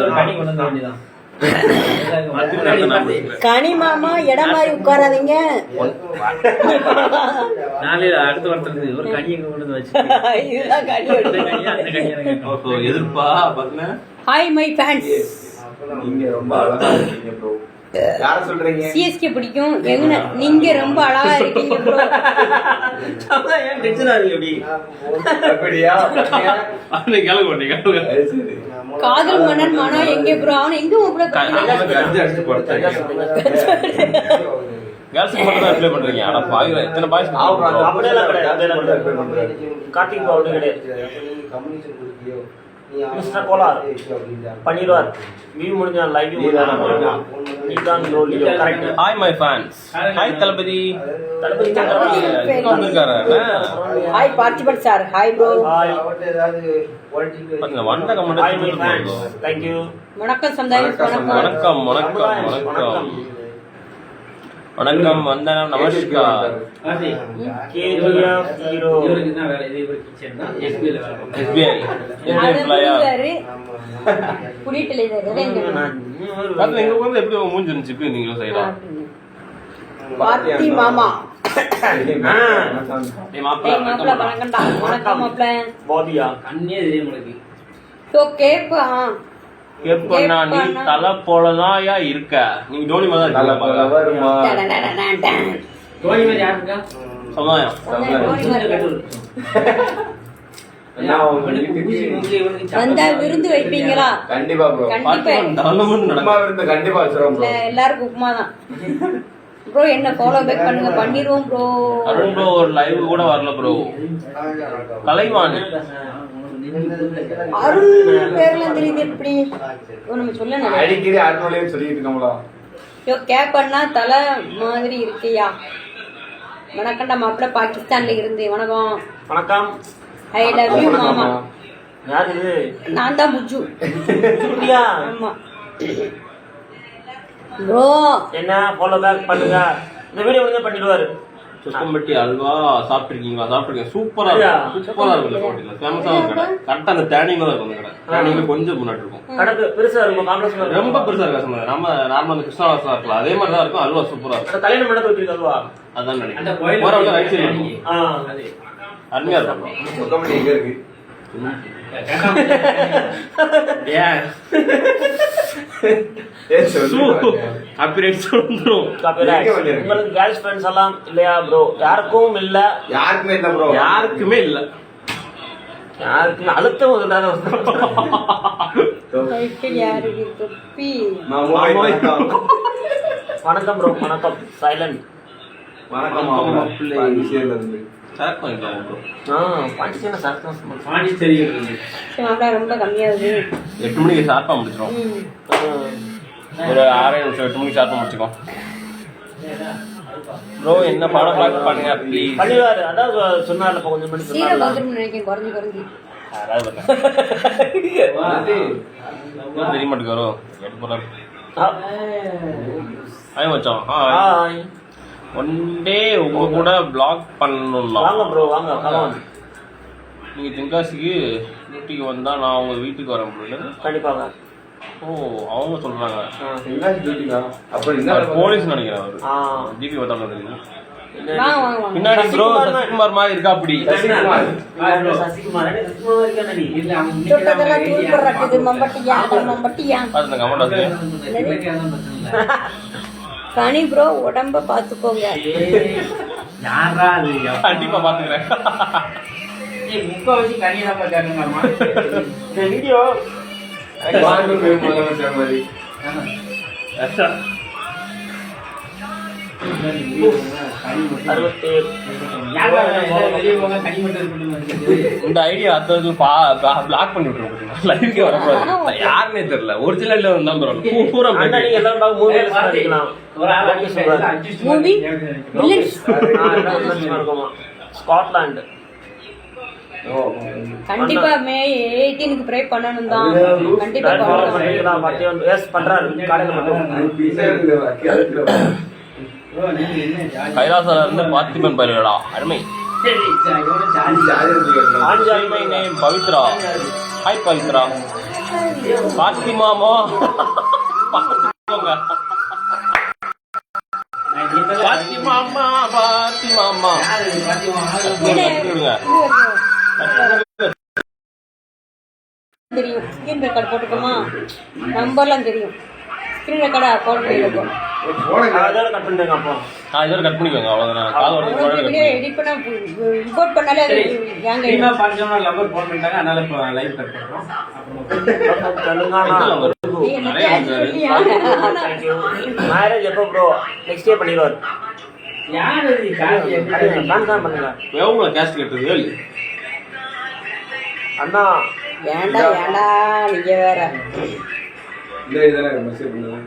ஒரு கனி கொண்டு வந்த வேண்டியதான். கனி மாமா இடம் மாதிரி உட்காராதீங்க. நாளையில அடுத்த வாரத்துக்கு ஒரு கனி எங்க கொண்டு வந்து வச்சு இதுதான் கனி. அந்த கனி எனக்கு எதிர்ப்பா பாத்தீங்கன்னா ஹாய் மை ஃபேன்ஸ். நீங்க ரொம்ப அழகா இருக்கீங்க ப்ரோ. யார சொல்றீங்க? சிஎஸ்கே பிடிக்கும். எங்க நீங்க ரொம்ப அழகா இருக்கீங்க ப்ரோ. ஏன் டென்ஷன் ஆகுது அப்படி? அப்படியா? அன்னைக்கு கிளம்ப மாட்டீங்க. சரி. காதல் மன்னன் மனா எங்க ப்ரோ? அவன் எங்க உங்களை அடிச்சு போட்டாங்க. கேர்ள்ஸ்க்கு மட்டும் தான் அப்ளை பண்றீங்க. ஆனா பாய்ல எத்தனை பாய்ஸ் அப்படியெல்லாம் கிடையாது. கார்த்திக் பாவம் கிடையாது. மிஸ்டர் கோலார் பண்ணிடுவார். வியூ முடிஞ்சா லைவ் நீதான் correct. Hi my fans. Hi Thalapathy. Thalapathy வந்திருக்காரு. Hi Parthiban sir. Hi bro. Hi பாருங்க வண்ட comment. Hi my fans. Thank you. வணக்கம் சந்தானம். வணக்கம் வணக்கம் வணக்கம் வணக்கம் வந்தனம் நமஸ்கார். கேஜிஎஃப் ஹீரோ இவருக்கு தான் வேலை. இது இவருக்கு கிச்சன் தான். எஸ்பிஐ ல வேலை. SBI flyer. புடிட்டல இது. பாத்து எங்க வந்து எப்படி மூஞ்சி இருந்துச்சு இப்படி நீங்க சைடா. பார்த்தி மாமா. டேய் மாப்ள மாப்ள வணக்கம்டா. வணக்கம் மாப்ள. பாதியா கண்ணே தெரியும் உங்களுக்கு. சோ கேப்பா கேப்பண்ணா நீ தலை போலதான்யா இருக்க. நீங்க டோனி மாதிரி தான் இருக்கீங்க. வருமா? தோனி மாதிரி யார் இருக்கா? சமாயம். நான் உங்களுக்கு வந்தா விருந்து வைப்பீங்களா? கண்டிப்பா ப்ரோ. கண்டிப்பா. டெவலப்மென்ட் உப்புமா நடக்கும். விருந்து கண்டிப்பா வச்சிரோம் ப்ரோ. எல்லாருக்கும் உப்புமா தான். ப்ரோ என்ன ஃபாலோ பேக் பண்ணுங்க. பண்ணிடுவோம் ப்ரோ. அருண் ப்ரோ ஒரு லைவ் கூட வரல ப்ரோ. கலைவாணி அருண் பேர்ல தெரியுது எப்படி? நம்ம சொல்லணும். அடிக்கடி அருணோலையும் சொல்லிட்டு இருக்கோம்ல. யோ கேப் பண்ணா தலை மாதிரி இருக்கியா? வணக்கம்டா மாப்பிள்ள பாகிஸ்தான்ல இருந்து. வணக்கம். வணக்கம். ஐ லவ் யூ மாமா. யார் இது? நான் தான் புஜ்ஜு. புரியா? ஆமா ப்ரோ. என்ன ஃபாலோ பேக் பண்ணுங்க. இந்த வீடியோ வந்து பண்ணிடுவாரு. சுக்கம்பட்டி அல்வா சாப்பிட்டுருக்கீங்களா? சாப்பிட்டுருக்கேன். சூப்பரா இருக்கும். சூப்பரா இருக்கும். ஹோட்டல்ல ஃபேமஸான கடை. கரெக்டா அந்த டேனிங்ல இருக்கும். அந்த கடை டேனிங்ல கொஞ்சம் முன்னாடி இருக்கும். கடை பெருசா இருக்கும். காம்ப்ளெக்ஸ் ரொம்ப பெருசா இருக்கா சொன்னது. நம்ம நார்மல் கிருஷ்ணாவாசா இருக்கலாம் அதே மாதிரி தான் இருக்கும். அல்வா சூப்பரா இருக்கும். அந்த கல்யாண மண்டபத்துல வச்சிருக்க அல்வா. அதான் அந்த நினைக்கிறேன். கோயில் போற வழியில ரைட் சைடுல இருக்கும். ஆ அது அருமையா இருக்கும். சுத்தமணி எங்க இருக்கு? காப்பிரைட் சொல்றோம். உங்களுக்கு கேர்ள்ஸ் ஃப்ரெண்ட்ஸ் எல்லாம் இல்லையா ப்ரோ? யாருக்கும் இல்ல. யாருக்குமே இல்ல ப்ரோ. யாருக்குமே இல்ல. யாருக்குமே அழுத்தம் முதல்ல யாருக்கு தொப்பி? வணக்கம் ப்ரோ. வணக்கம். சைலண்ட். வணக்கம் பாண்டிச்சேரியில இருந்து. செலக்ட் பண்ணிக்கலாம் ப்ரோ. பாண்டிச்சேரி சரக்கு பாண்டிச்சேரி ரொம்ப கம்மியாகுது. 8 மணிக்கு ஷார்ப்பா முடிச்சிடும். ஒரு 6 நிமிஷம் 8 மணிக்கு ஷார்ப்பா முடிச்சுக்கோம் ப்ரோ. என்ன படம் பார்க்க பண்ணுங்க ப்ளீஸ். பண்ணிடுவாரு. அதான் சொன்னார்ல கொஞ்சம் மணி சீரோ வந்துடும் நினைக்கிறேன். குறைஞ்சு தெரிய மாட்டேங்க வரும். எடுத்து போறாரு. ஹாய் மச்சான். ஹாய். ஒன் டே உங்க கூட பிளாக் பண்ணணும்னா வாங்க ப்ரோ வாங்க. கலாம் நீங்க தென்காசிக்கு ஊட்டிக்கு வந்தா நான் உங்க வீட்டுக்கு வரேன் ப்ரோ. கண்டிப்பாங்க. ஓ அவங்க சொல்றாங்க. அப்ப என்ன போலீஸ் நினைக்கிறேன் அவரு. ஜிபி வந்தாலும் தெரியுது. வாங்க. பின்னாடி ப்ரோ சசிகுமார் மாதிரி இருக்கா அப்படி. சசிகுமார் தொட்டதெல்லாம் தூள் போடுறது மம்பட்டியா பாத்துங்க கமெண்ட் வந்து கனி ப்ரோ உடம்ப பாத்துக்கோங்க. யாரா அது? கண்டிப்பா பாத்துக்கிறேன். முக்க வச்சு கனியா பாக்காருமா இந்த வீடியோ மாதிரி இந்த ஐடியா அது பிளாக் பண்ணி விட்டுருவோம். லைவ்க்கே வரக்கூடாது. யாருன்னே தெரியல. ஒரிஜினல் நம்பர் பூரா நீங்க எல்லாரும் பார்க்க மூவி பண்ணிக்கலாம். மூவி ஸ்காட்லாந்து கண்டிப்பா மே 18க்கு ப்ரே பண்ணனும் தான். கண்டிப்பா பண்ணலாம். எஸ் பண்றாரு. காலையில மட்டும் கைலாசால இருந்து பார்த்திபன் பயிலடா. அருமை. ஆஞ்சலிமை நேம் பவித்ரா. ஹாய் பவித்ரா. பாத்திமாமா பாத்திமாமா பாத்திமாமா தெரியும். ஸ்கிரீன் ரெக்கார்ட் போட்டுக்கோமா? நம்பர்லாம் தெரியும். ஸ்கிரீன் ரெக்கார்டா போட முடியும். கட் பண்ணிட்டேங்க. அப்போ இதோட கட் பண்ணிக்கோங்க. அவ்வளவுதான். கால் வரது எடிட் பண்ண இம்போர்ட் பண்ணாலே அது ஏங்க இனிமே பாஞ்சோனா லவர் போன் பண்ணிட்டாங்க. அதனால இப்ப லைவ் கட் பண்றோம். மேரேஜ் எப்போ ப்ரோ? நெக்ஸ்ட் டே பண்ணிடுவார். யார் இது? காசி தான் பண்ணுங்க. எவ்வளோ கேஸ்ட் கேட்டது அண்ணா ஏண்டா நீங்க வேற. இந்த இதெல்லாம் மெசேஜ் பண்ணுங்க.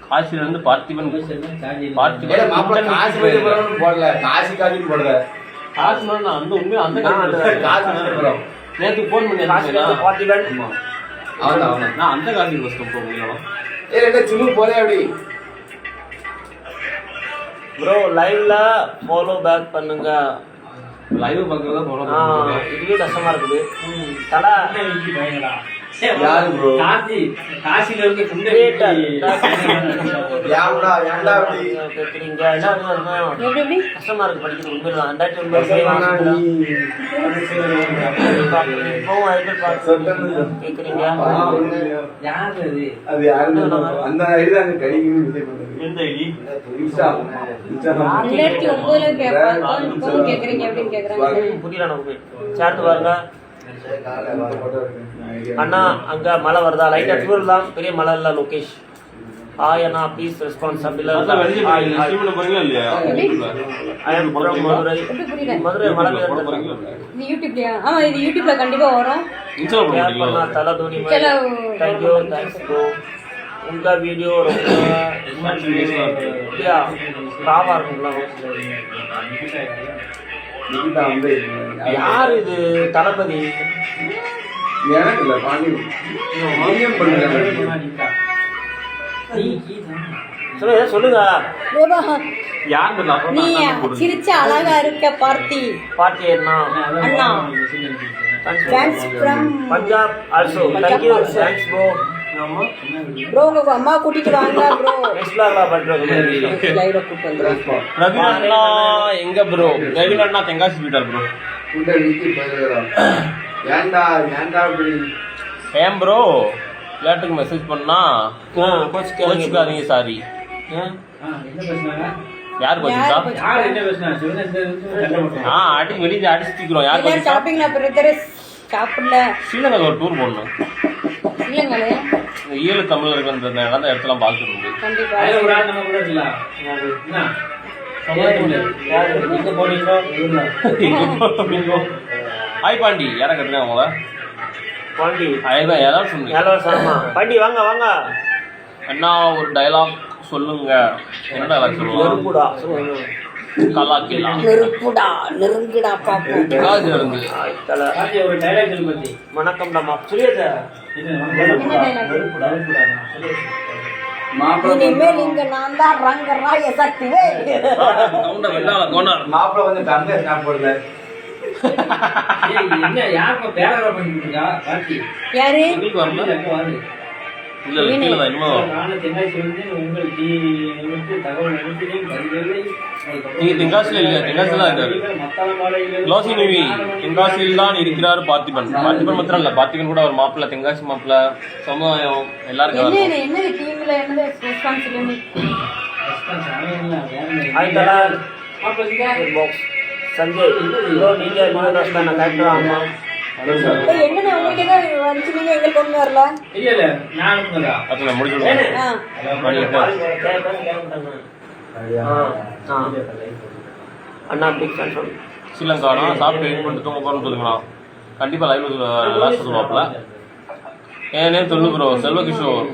காசில இருந்து பார்த்திபன் பார்த்திபன் மாப்பிள்ள காசி வந்து போடல. காசி போடல. காசு நான் அந்த உண்மையா அந்த காசி போறோம். நேத்து போன் பண்ணி பார்த்திபன் அவன் நான் அந்த காசி பஸ் போக முடியல. என்ன சின்ன போதே அப்படி ப்ரோ லைவ்ல ஃபாலோ பேக் பண்ணுங்க. லைவ் பார்க்கறதா போறோம். இதுவே கஷ்டமா இருக்குது. தடா யாரு ப்ரோ? காசில இருந்து கிரியேட்டர் யாருடா ஏன்டா அப்படி கேக்குறீங்க? என்ன எப்படி கஷ்டமா இருக்கு படிக்கிறது. உண்மையில அண்டாச்சு கேக்குறீங்க. யார் அது? அது யாரு? அந்த ஐடி அங்க கடிக்குன்னு மெசேஜ் பண்ணுங்க. எந்த ஐடி? இன்ஸ்டா 2009ல கேக்குறீங்க அப்படின்னு கேக்குறாங்க. புரியல நமக்கு. சேர்த்து பாருங்க. அண்ணா அங்க மழை வருதா? லைட்டா தூரல் தான், பெரிய மழை இல்ல. லோகேஷ் ஹாய் அண்ணா ப்ளீஸ் ரெஸ்பான்ஸ். அப்படில போறீங்களா இல்லையா? I am from Madurai. Madurai மழை வருது. இது யூடியூப்லயா? ஆமா இது யூடியூப்ல கண்டிப்பா வரும். இன்ஸ்டால் பண்ணுங்க. தல Dhoni thank you. Thanks bro. உங்க வீடியோ ரொம்ப பாவா இருக்குங்களா? யார் இது? தளபதி எனக்கு இல்ல பாண்டி சொல்லுங்க. நீ சிரிச்ச அழகா இருக்க பார்த்தி. பார்ட்டி என்ன அண்ணா thanks from Punjab also. Thank you. Thanks bro. Bro உங்க அம்மா கூட்டிட்டு வாங்க ப்ரோ. நெக்ஸ்ட் லாக்ல பண்றோம். லைவ்ல கூட்டி வந்துறோம். ரவி அண்ணா எங்க ப்ரோ? ரவி அண்ணா தெங்காசி போயிட்டார் ப்ரோ. இந்த வீக்கு போயிடலாம். ஏன்டா ஏன்டா இப்படி ஏன் ப்ரோ விளையாட்டுக்கு மெசேஜ் பண்ணா கோச்சுக்காதீங்க சாரி. என்ன பேசுனாங்க? யார் கோச்சுக்கா? யார் என்ன பேசுனாங்க? சொல்லுங்க. அடி வெளியே அடிச்சுக்கிறோம். யார் கோச்சுக்கா? ஷாப்பிங்ல பிரதர் சாப்பிடல. ஸ்ரீலங்கா ஒரு டூர் போடணும். இல்லங்களே இந்த ஈழ தமிழர்கள் நடந்த இடத்தெல்லாம் பார்த்துட்டு கண்டிப்பா. அதுல ஒரு ஆள் நம்ம கூட இருக்கலாம். என்ன? எங்க போனீங்களோ ஹாய் பாண்டி யாரை கட்டுங்க அவங்கள பாண்டி அதுதான் யாராவது சொன்னீங்க. ஏலவசமா பாண்டி வாங்க வாங்க. அண்ணா ஒரு டயலாக் சொல்லுங்க. என்ன டயலாக் சொல்லுவாங்க? நெருப்புடா கலாக்கில்லா நெருப்புடா நெருங்குடா பாப்போம். காசு இருந்து தல பாத்தி ஒரு டைலாக் சொல்லு பாத்தி. வணக்கம்டா சொல்லியாச்சா? இனிமேல் இங்க நான் தான் ரங்கராய சக்திவே. மாப்பிள்ள கொஞ்சம் கம்மியா ஸ்னாப் போடல. என்ன யாருப்பா பேரவரை பண்ணிட்டு இருக்கா? பாத்தி. யாரு? எங்களுக்கு வரல. எங்க வாரு? இல்ல இல்ல கீழே தான் இன்னும். நானும் தென்காசி வந்து உங்களுக்கு தகவல் அனுப்பினேன். பதிவில்லை. நீங்க தென்காசியில இல்ல, தென்காசியில தான் இருக்காரு. க்ளோசி மூவி தென்காசியில் தான் இருக்கிறார் பார்த்திபன். பார்த்திபன் மாத்திரம் இல்ல, பார்த்திபன் கூட ஒரு மாப்பிள்ள, தென்காசி மாப்பிள்ள, சமுதாயம் எல்லாரும் இருக்காரு. என்ன டீம்ல என்ன ரெஸ்பான்சிபிலிட்டி? ஹாய் தல பாக்ஸ் சஞ்சய் ப்ரோ நீங்க நான் கேட்கறேன். ஆமா என்னன்னு உங்களுக்கு தான் வந்து நீங்க எங்க கொண்டு வரல? இல்ல நான் அனுப்புனதா? அத்தனை முடிச்சுடுவோம். அண்ணா பிக் ஃபேன் ஃப்ரம் ஸ்ரீலங்கானா சாப்பிட்டு வெயிட் பண்ணிட்டு தூங்க போறோம்னு சொல்லுங்களா? கண்டிப்பா லைவ்ல லாஸ்ட் சொல்லுவாப்ல. என் நேம் சொல்லு ப்ரோ, செல்வ கிஷோர்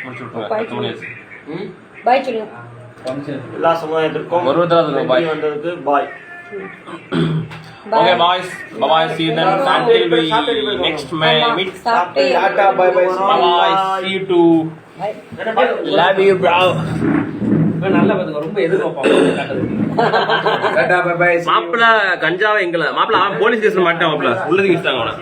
முடிச்சு விட்டுருங்க. 10 மணி ஆச்சு. பாய் சொல்லுங்க. எல்லா சமுதாயத்திற்கும் ஒருத்தர் பாய் வந்ததுக்கு பாய். Okay boys, bye bye, see you then until we next meet. டாடா bye bye. Bye bye, see you too. Love you bro. நல்லா பாத்துக்க, ரொம்ப எதிர்பார்ப்பாங்க. டாடா பை பை. மாப்பிள்ள கஞ்சாவை எங்கல மாப்பிள்ள அவன் போலீஸ் கேஸ்ல மாட்டான். மாப்பிள்ள உள்ளதுக்கு இஷ்டாங்க அவனை.